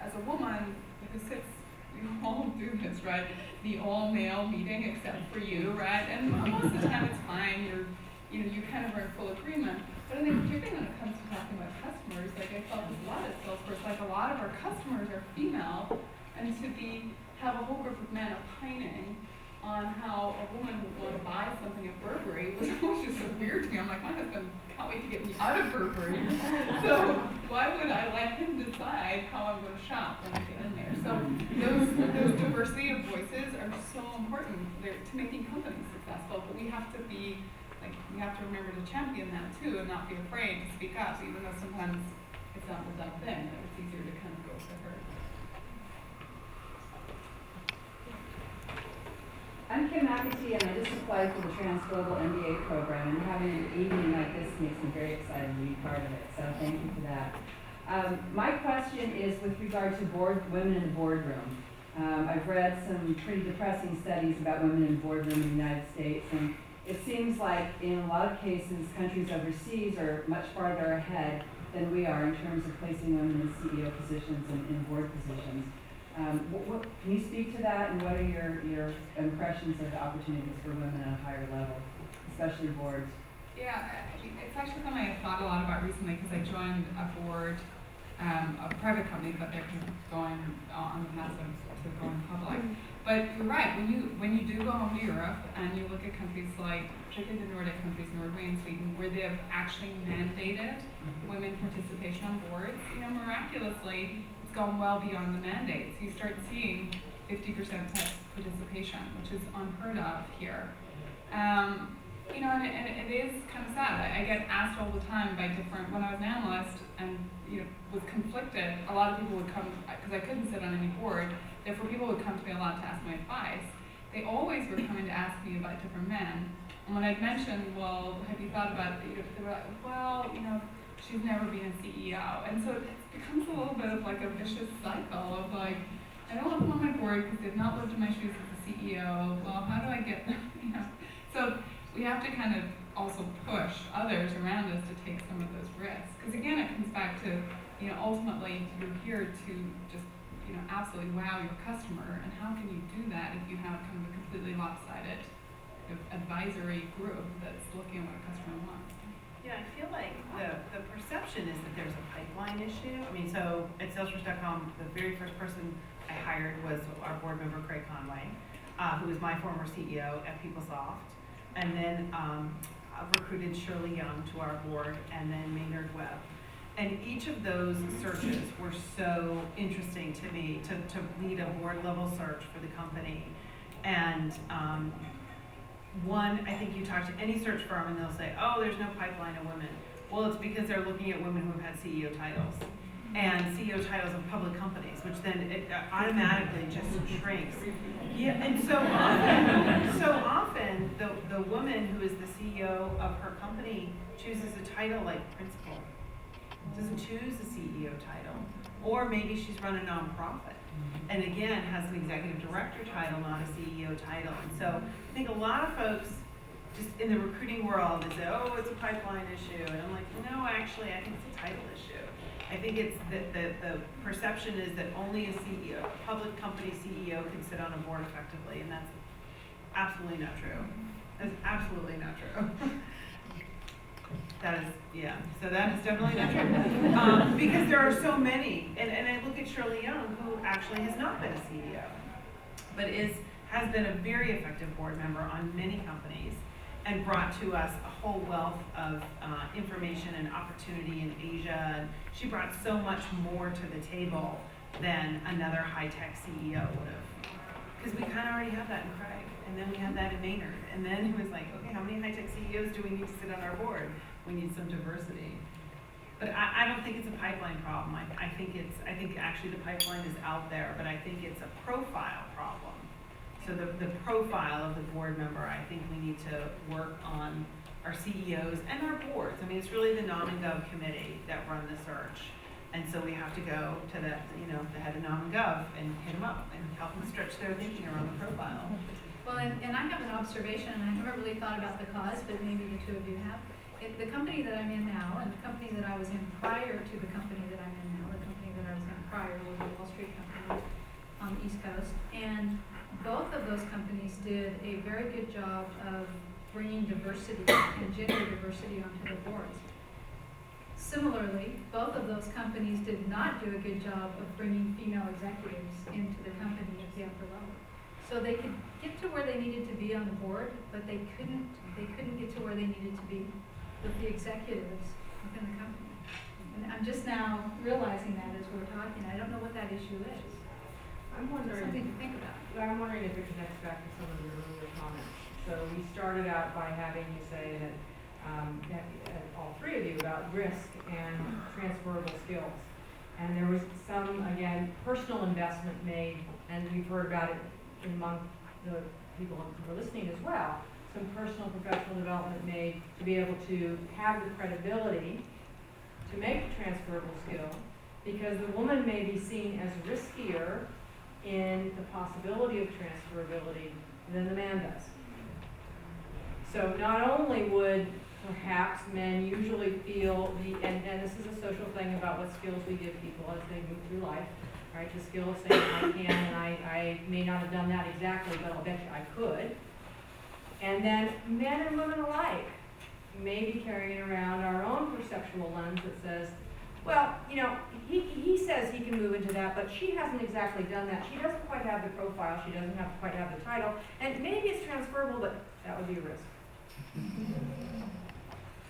as a woman who sits, we all do this, right? The all-male meeting except for you, right? And most of the time it's fine. You kind of are in full agreement. But I think particularly when it comes to talking about customers, like I felt with a lot of Salesforce, like a lot of our customers are female, and to have a whole group of men opining on how a woman would want to buy something at Burberry was always just so weird to me. I'm like, my husband can't wait to get me out of Burberry. So why would I let him decide how I'm going to shop when I get in there? So those diversity of voices are so important to making companies successful. But we have to remember to champion that too, and not be afraid to speak up, even though sometimes it's not the done thing. It's easier to kind of go for her. I'm Kim McAtee, and I just applied for the Transglobal MBA program, and having an evening like this makes me very excited to be part of it, so thank you for that. My question is with regard to women in the boardroom. I've read some pretty depressing studies about women in the boardroom in the United States, and it seems like in a lot of cases, countries overseas are much farther ahead than we are in terms of placing women in CEO positions and in board positions. Can you speak to that, and what are your impressions of the opportunities for women at a higher level, especially boards? Yeah, it's actually something I've thought a lot about recently because I joined a board of a private company, but they're kind of going on the path to going public. But you're right, when you do go home to Europe and you look at countries like, particularly the Nordic countries, Norway and Sweden, where they have actually mandated women participation on boards, miraculously, it's gone well beyond the mandates. You start seeing 50% participation, which is unheard of here. And it is kind of sad. I get asked all the time by different, when I was an analyst and, was conflicted, a lot of people would come, because I couldn't sit on any board, therefore people would come to me a lot to ask my advice. They always were coming to ask me about different men. And when I'd mentioned, well, have you thought about it? They were like, well, she's never been a CEO. And so it becomes a little bit of like a vicious cycle of like, I don't want them on my board because they've not lived in my shoes as a CEO. Well, how do I get them? So we have to kind of also push others around us to take some of those risks. Because again, it comes back to, ultimately you're here to just, absolutely wow your customer. And how can you do that if you have kind of a completely lopsided advisory group that's looking at what a customer wants? Yeah, I feel like the perception is that there's a pipeline issue. I mean, so at Salesforce.com, the very first person I hired was our board member, Craig Conway, who was my former CEO at PeopleSoft. And then recruited Shirley Young to our board, and then Maynard Webb. And each of those searches were so interesting to me to lead a board level search for the company. And one, I think you talk to any search firm and they'll say, oh, there's no pipeline of women. Well, it's because they're looking at women who have had CEO titles. And CEO titles of public companies, which then it automatically just shrinks. Yeah, and so often the woman who is the CEO of her company chooses a title like principal, doesn't choose a CEO title, or maybe she's run a nonprofit, and again has an executive director title, not a CEO title. And so I think a lot of folks just in the recruiting world they say, oh, it's a pipeline issue, and I'm like, no, actually, I think it's a title issue. I think it's that the perception is that only a CEO, a public company CEO can sit on a board effectively, and that's absolutely not true. That's absolutely not true. That is, yeah, so that is definitely not true. Because there are so many, and I look at Shirley Young, who actually has not been a CEO, but has been a very effective board member on many companies, and brought to us a whole wealth of information and opportunity in Asia. And she brought so much more to the table than another high-tech CEO would have. Because we kind of already have that in Craig, and then we have that in Maynard. And then it was like, okay, how many high-tech CEOs do we need to sit on our board? We need some diversity. But I don't think it's a pipeline problem. I think actually the pipeline is out there, but I think it's a profile problem. So the profile of the board member, I think we need to work on our CEOs and our boards. I mean, it's really the Nom and Gov committee that run the search. And so we have to go to the head of Nom and Gov and hit them up and help them stretch their thinking around the profile. Well, and I have an observation, and I haven't really thought about the cause, but maybe the two of you have. The company that I'm in now, and the company that I was in prior to the company that I'm in now, the company that I was in prior was a Wall Street company on the East Coast, and both of those companies did a very good job of bringing diversity and gender diversity onto their boards. Similarly, both of those companies did not do a good job of bringing female executives into the company at the upper level. So they could get to where they needed to be on the board, but they couldn't get to where they needed to be with the executives within the company. And I'm just now realizing that as we're talking. I don't know what that issue is. I'm wondering. Something to think about. I'm wondering if it connects back to some of your earlier comments. So we started out by having you say that, all three of you, about risk and transferable skills. And there was some, again, personal investment made, and we've heard about it among the people who are listening as well, some personal professional development made to be able to have the credibility to make the transferable skill, because the woman may be seen as riskier in the possibility of transferability than the man does. So not only would perhaps men usually feel and this is a social thing about what skills we give people as they move through life, right? The skill of saying I can, and I may not have done that exactly, but I'll bet you I could. And then men and women alike maybe carrying around our own perceptual lens that says, well, you know, he says he can move into that, but she hasn't exactly done that. She doesn't quite have the profile, she doesn't quite have the title, and maybe it's transferable, but that would be a risk.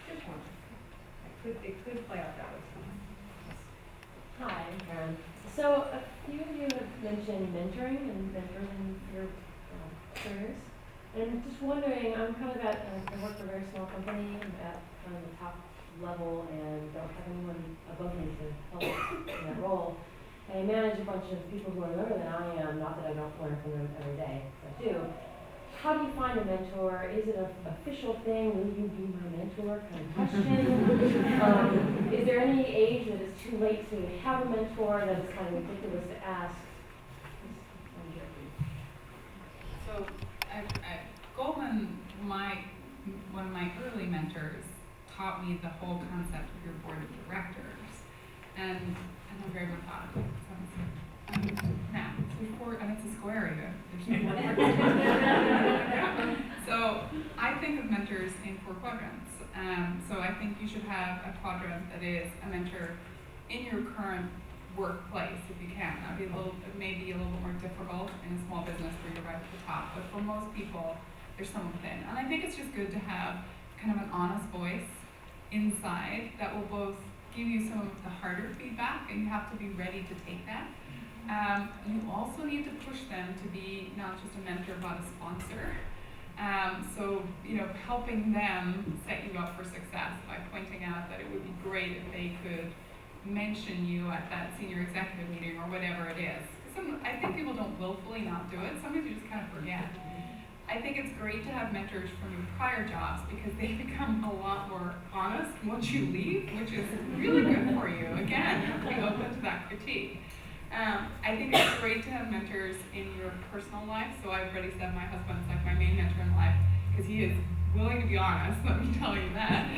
Just one. It could play out that way. Hi, I'm Karen. So a few of you have mentioned mentoring and mentors in your careers. And just wondering, I'm kind of at, I work for a very small company, I'm at kind of the top level and don't have anyone above me to help in that role. And I manage a bunch of people who are younger than I am, not that I don't learn from them every day, I do. How do you find a mentor? Is it an official thing? Will you be my mentor kind of question? Is there any age that it's too late to have a mentor that it's kind of ridiculous to ask? So at Goldman, one of my early mentors taught me the whole concept of your board of directors, and I'm very methodical. Now, and it's a square area. There's no more. So I think of mentors in 4 quadrants. So I think you should have a quadrant that is a mentor in your current workplace, if you can. It may be a little bit more difficult in a small business where you're right at the top, but for most people, there's someone within. And I think it's just good to have kind of an honest voice inside that will both give you some of the harder feedback, and you have to be ready to take that. You also need to push them to be not just a mentor, but a sponsor. So, you know, helping them set you up for success by pointing out that it would be great if they could mention you at that senior executive meeting or whatever it is. I think people don't willfully not do it. Sometimes you just kind of forget. I think it's great to have mentors from your prior jobs because they become a lot more honest once you leave, which is really good for you. Again, you have to be open to that critique. I think it's great to have mentors in your personal life. So I've already said my husband's like my main mentor in life because he is willing to be honest, let me tell you that.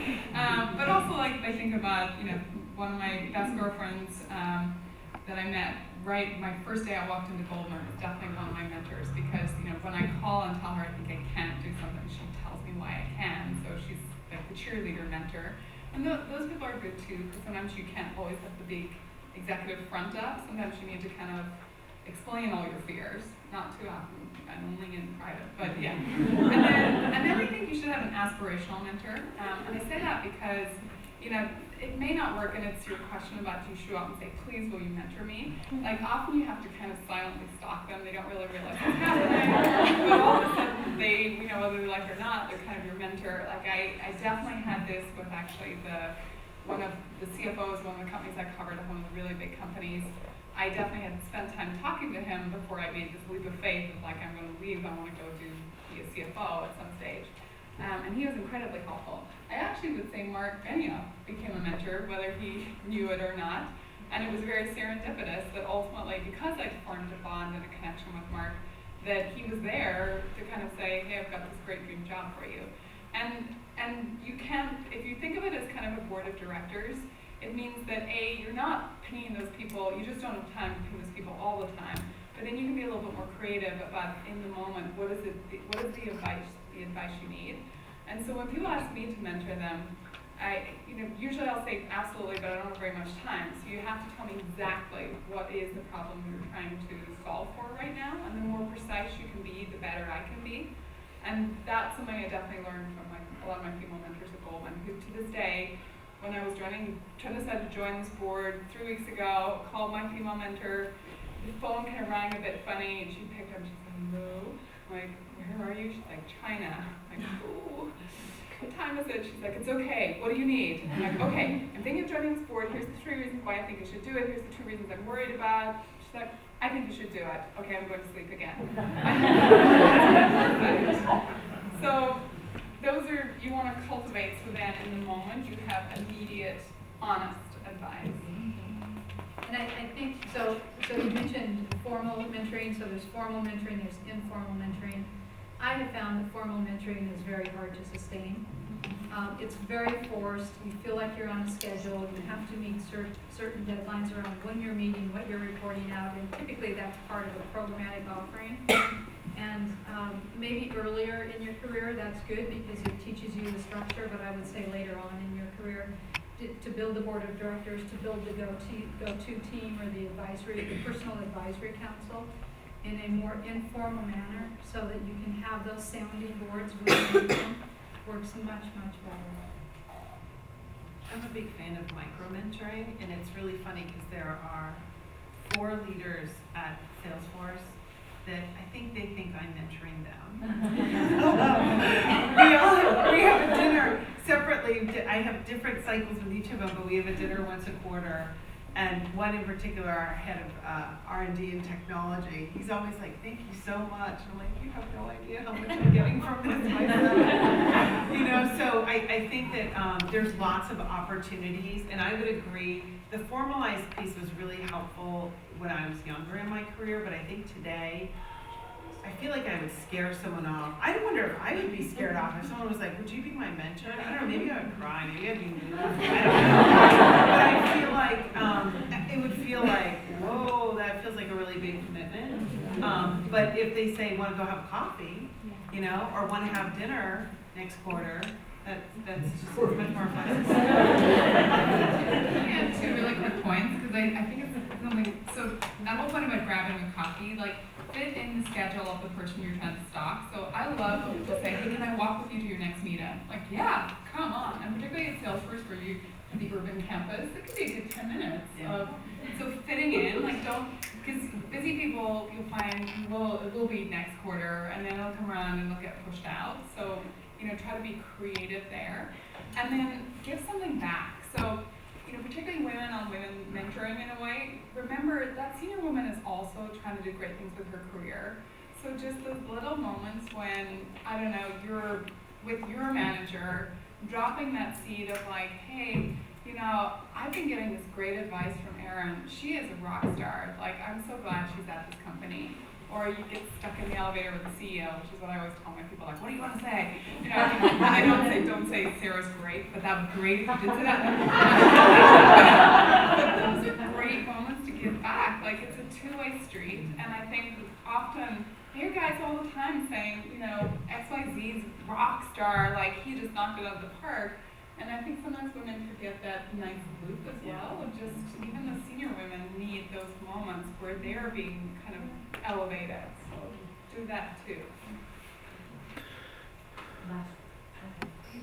But also, like, I think about, you know, one of my best girlfriends that I met right my first day I walked into Goldman was definitely one of my mentors because, you know, when I call and tell her I think I can't do something, she tells me why I can. So she's like the cheerleader mentor. And those people are good too because sometimes you can't always have the big executive front up. Sometimes you need to kind of explain all your fears, not too often, and only in private, but yeah. And then I think you should have an aspirational mentor. And I say that because, you know, it may not work, and it's your question about do you show up and say, please, will you mentor me? Like, often you have to kind of silently stalk them. They don't really realize what's happening. But all of a sudden, they, you know, whether they like it or not, they're kind of your mentor. Like, I definitely had this with actually one of the CFOs, one of the companies I covered, one of the really big companies. I definitely had spent time talking to him before I made this leap of faith of like, I'm going to leave, I want to go be a CFO at some stage. And he was incredibly helpful. I actually would say Mark Benioff became a mentor, whether he knew it or not. And it was very serendipitous that ultimately, because I formed a bond and a connection with Mark, that he was there to kind of say, hey, I've got this great dream job for you. And you can't, if you think of it as kind of a board of directors, it means that A, you're not paying those people, you just don't have time to pay those people all the time. But then you can be a little bit more creative about, in the moment, what is the advice you need. And so when people ask me to mentor them, usually I'll say absolutely, but I don't have very much time. So you have to tell me exactly what is the problem you're trying to solve for right now. And the more precise you can be, the better I can be. And that's something I definitely learned from a lot of my female mentors at Goldman, who to this day, when I was trying to decide to join this board 3 weeks ago, called my female mentor, the phone kind of rang a bit funny, and she picked up, and she said, hello? I'm like, where are you? She's like, China. I'm like, ooh, what time is it? She's like, it's okay, what do you need? I'm like, okay, I'm thinking of joining this board, here's the 3 reasons why I think you should do it, here's the 2 reasons I'm worried about. She's like, I think you should do it. Okay, I'm going to sleep again. So those are, you want to cultivate so that in the moment you have immediate, honest advice. And I think, so you mentioned formal mentoring, so there's formal mentoring, there's informal mentoring. I have found that formal mentoring is very hard to sustain. it's very forced, you feel like you're on a schedule, you have to meet certain deadlines around when you're meeting, what you're reporting out, and typically that's part of a programmatic offering. And maybe earlier in your career, that's good because it teaches you the structure, but I would say later on in your career, to build the board of directors, to build the go-to team or the personal advisory council in a more informal manner so that you can have those sounding boards with them works much, much better. I'm a big fan of micro-mentoring, and it's really funny because there are 4 leaders at Salesforce that I think they think I'm mentoring them. we have a dinner separately. I have different cycles with each of them, but we have a dinner once a quarter. And one in particular, our head of R&D and technology, he's always like, "Thank you so much." And I'm like, "You have no idea how much I'm getting from this myself." You know, so I think that there's lots of opportunities, and I would agree. The formalized piece was really helpful when I was younger in my career, but I think today, I feel like I would scare someone off. I wonder if I would be scared off if someone was like, "Would you be my mentor?" I don't know, maybe I would cry, maybe I'd be moved. I don't know. But I feel like, it would feel like, whoa, that feels like a really big commitment. But if they say, "Want to go have coffee," you know, or "Want to have dinner next quarter," that's just much more flexible. I have 2 really quick points, because I think it's something, so that whole point about grabbing a coffee, like, fit in the schedule of the person you're trying to stalk. So I love when people say, "Hey, can I walk with you to your next meetup?" Like, yeah, come on. And particularly at Salesforce, where you have the urban campus, it could be a good 10 minutes. So fitting in, like, don't, because busy people, you'll find, it will be next quarter, and then they'll come around and they'll get pushed out. So, try to be creative there. And then give something back. So, particularly women on women mentoring in a way, remember that senior woman is also trying to do great things with her career. So just those little moments when, I don't know, you're with your manager, dropping that seed of like, "Hey, I've been getting this great advice from Erin. She is a rock star. Like, I'm so glad she's at this company." Or you get stuck in the elevator with the CEO, which is what I always tell my people, like, "What do you want to say?" I don't say Sarah's great, but that would be great if you did say that. But those are great moments to give back. Like, it's a 2-way street, and I think often I hear guys all the time saying, XYZ's rock star, like, he just knocked it out of the park. And I think sometimes women forget that nice loop as well, and just even the senior women need those moments where they're being kind of elevated. So do that too.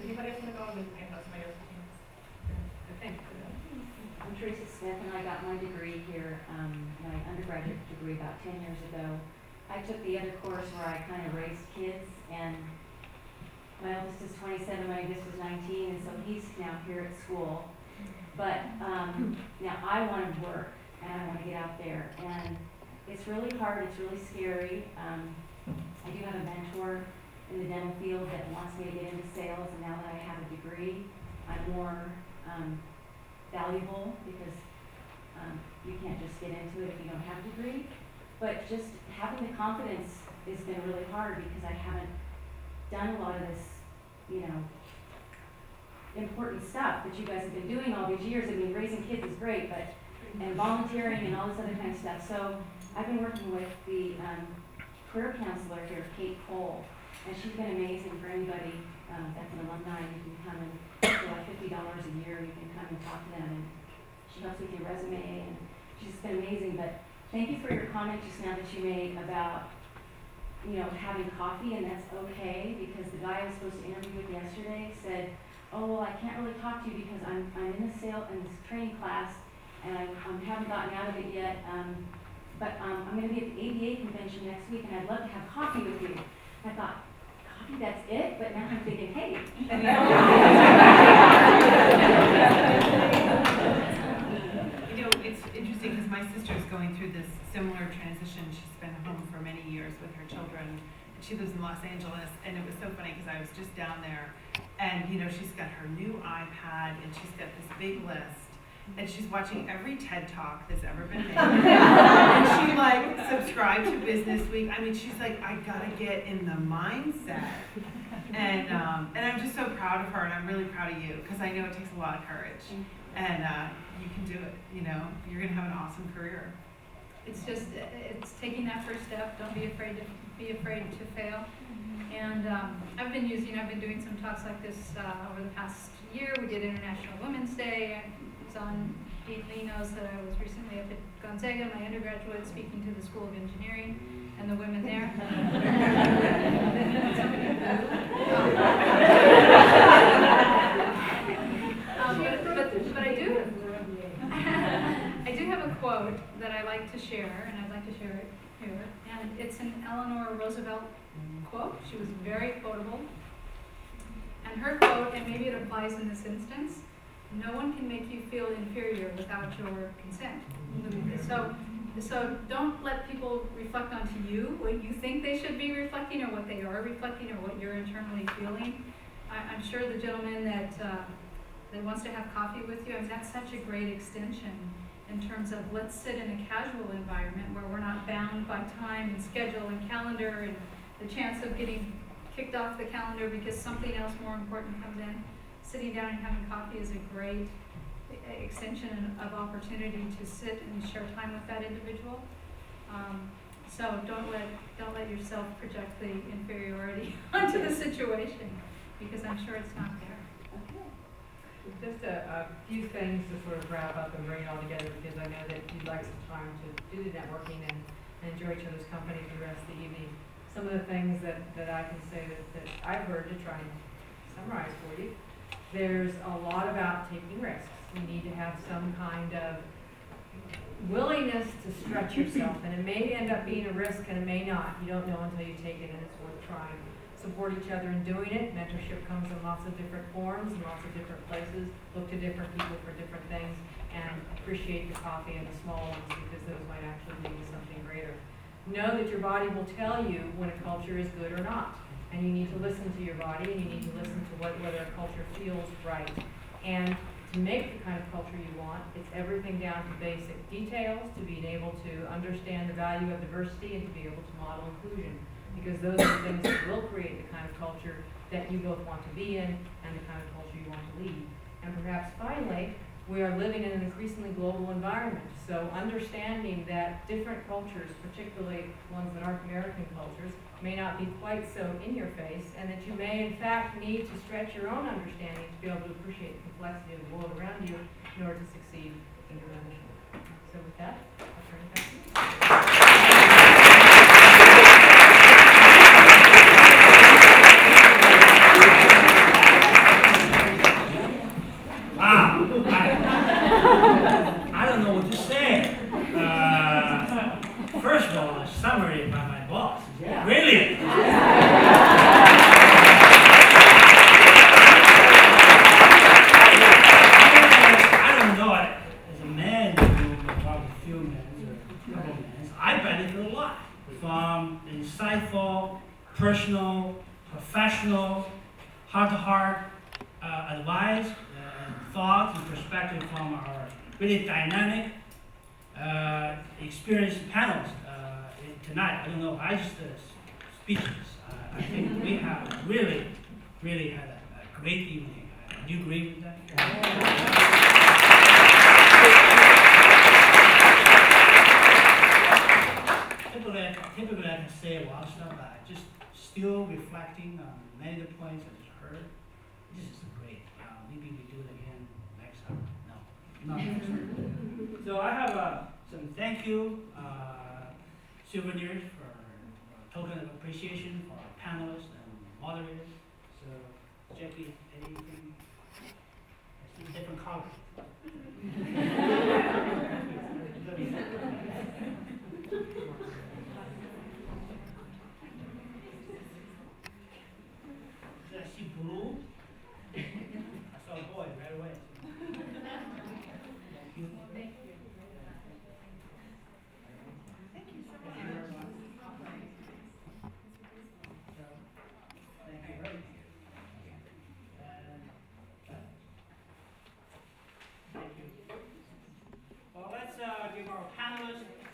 Anybody else want to go? I thought somebody else was going to. Thank you. I'm Teresa Smith, and I got my degree here, my undergraduate degree about 10 years ago. I took the other course where I kind of raised kids, and my oldest is 27, my youngest was 19, and so he's now here at school. But now I want to work, and I want to get out there, and it's really hard, it's really scary. I do have a mentor in the dental field that wants me to get into sales, and now that I have a degree, I'm more valuable because you can't just get into it if you don't have a degree. But just having the confidence has been really hard because I haven't done a lot of this, important stuff that you guys have been doing all these years. I mean, raising kids is great, but, and volunteering and all this other kind of stuff. So I've been working with the career counselor here, Kate Cole, and she's been amazing for anybody that's an alumni. You can come and for like $50 a year, you can come and talk to them, and she helps with your resume, and she's been amazing. But thank you for your comment just now that you made about having coffee, and that's okay, because the guy I was supposed to interview with yesterday said, "Oh, well, I can't really talk to you because I'm in this training class, and I haven't gotten out of it yet, but I'm going to be at the ABA convention next week, and I'd love to have coffee with you." I thought, coffee, that's it? But now I'm thinking, hey. It's interesting because my sister is going through this similar transition. She's been home for many years with her children. She lives in Los Angeles, and it was so funny because I was just down there, and she's got her new iPad, and she's got this big list, and she's watching every TED Talk that's ever been made. And she subscribed to Business Week. I mean, she's like, I gotta get in the mindset. And I'm just so proud of her, and I'm really proud of you, because I know it takes a lot of courage. And you can do it, you know, you're gonna have an awesome career. It's just, it's taking that first step. Don't be afraid to fail. And I've been doing some talks like this over the past year. We did International Women's Day. Zon Lee knows that I was recently up at Gonzaga, my undergraduate, speaking to the School of Engineering and the women there. But I do have a quote that I like to share, and I'd like to share it here. And it's an Eleanor Roosevelt quote. She was very quotable. And her quote, and maybe it applies in this instance, no one can make you feel inferior without your consent. So don't let people reflect onto you what you think they should be reflecting, or what they are reflecting, or what you're internally feeling. I'm sure the gentleman that wants to have coffee with you, I mean, that's such a great extension in terms of let's sit in a casual environment where we're not bound by time and schedule and calendar and the chance of getting kicked off the calendar because something else more important comes in. Sitting down and having coffee is a great extension of opportunity to sit and share time with that individual. So don't let yourself project the inferiority onto the situation, because I'm sure it's not there. Just a few things to sort of wrap up and bring it all together, because I know that you'd like some time to do the networking and enjoy each other's company for the rest of the evening. Some of the things that I can say that I've heard, to try and summarize for you, there's a lot about taking risks. You need to have some kind of willingness to stretch yourself, and it may end up being a risk and it may not. You don't know until you take it, and it's worth trying. Support each other in doing it. Mentorship comes in lots of different forms and lots of different places. Look to different people for different things, and appreciate the coffee and the small ones, because those might actually lead to something greater. Know that your body will tell you when a culture is good or not, and you need to listen to your body, and you need to listen to whether a culture feels right. And to make the kind of culture you want, it's everything down to basic details, to being able to understand the value of diversity, and to be able to model inclusion. Because those are the things that will create the kind of culture that you both want to be in, and the kind of culture you want to lead. And perhaps finally, we are living in an increasingly global environment. So understanding that different cultures, particularly ones that aren't American cultures, may not be quite so in your face, and that you may in fact need to stretch your own understanding to be able to appreciate the complexity of the world around you in order to succeed in your own mission. So with that, I'll turn it back to you. Wow. I don't know what to say. First of all, a summary by my boss. Brilliant. I don't know. As a man who probably a few minutes or a couple of minutes, I benefit a lot from insightful, personal, professional, heart-to-heart advice, thoughts and perspective from our really dynamic, experienced panelists tonight. I don't know, I just speechless. I think we have really had a great evening. Do you agree with that? Typically I can say a lot of stuff, but just still reflecting on many of the points I just heard. This is great. Maybe we do it again next time. No, not next time. So I have some thank you souvenirs for token of appreciation for our panelists and moderators. So Jackie, anything? It's a different color. Did I see blue? I saw a boy right away. Thank you. Thank you. Thank you so much. Thank you very much. Thank you very much. Thank you. Well, let's give our panelists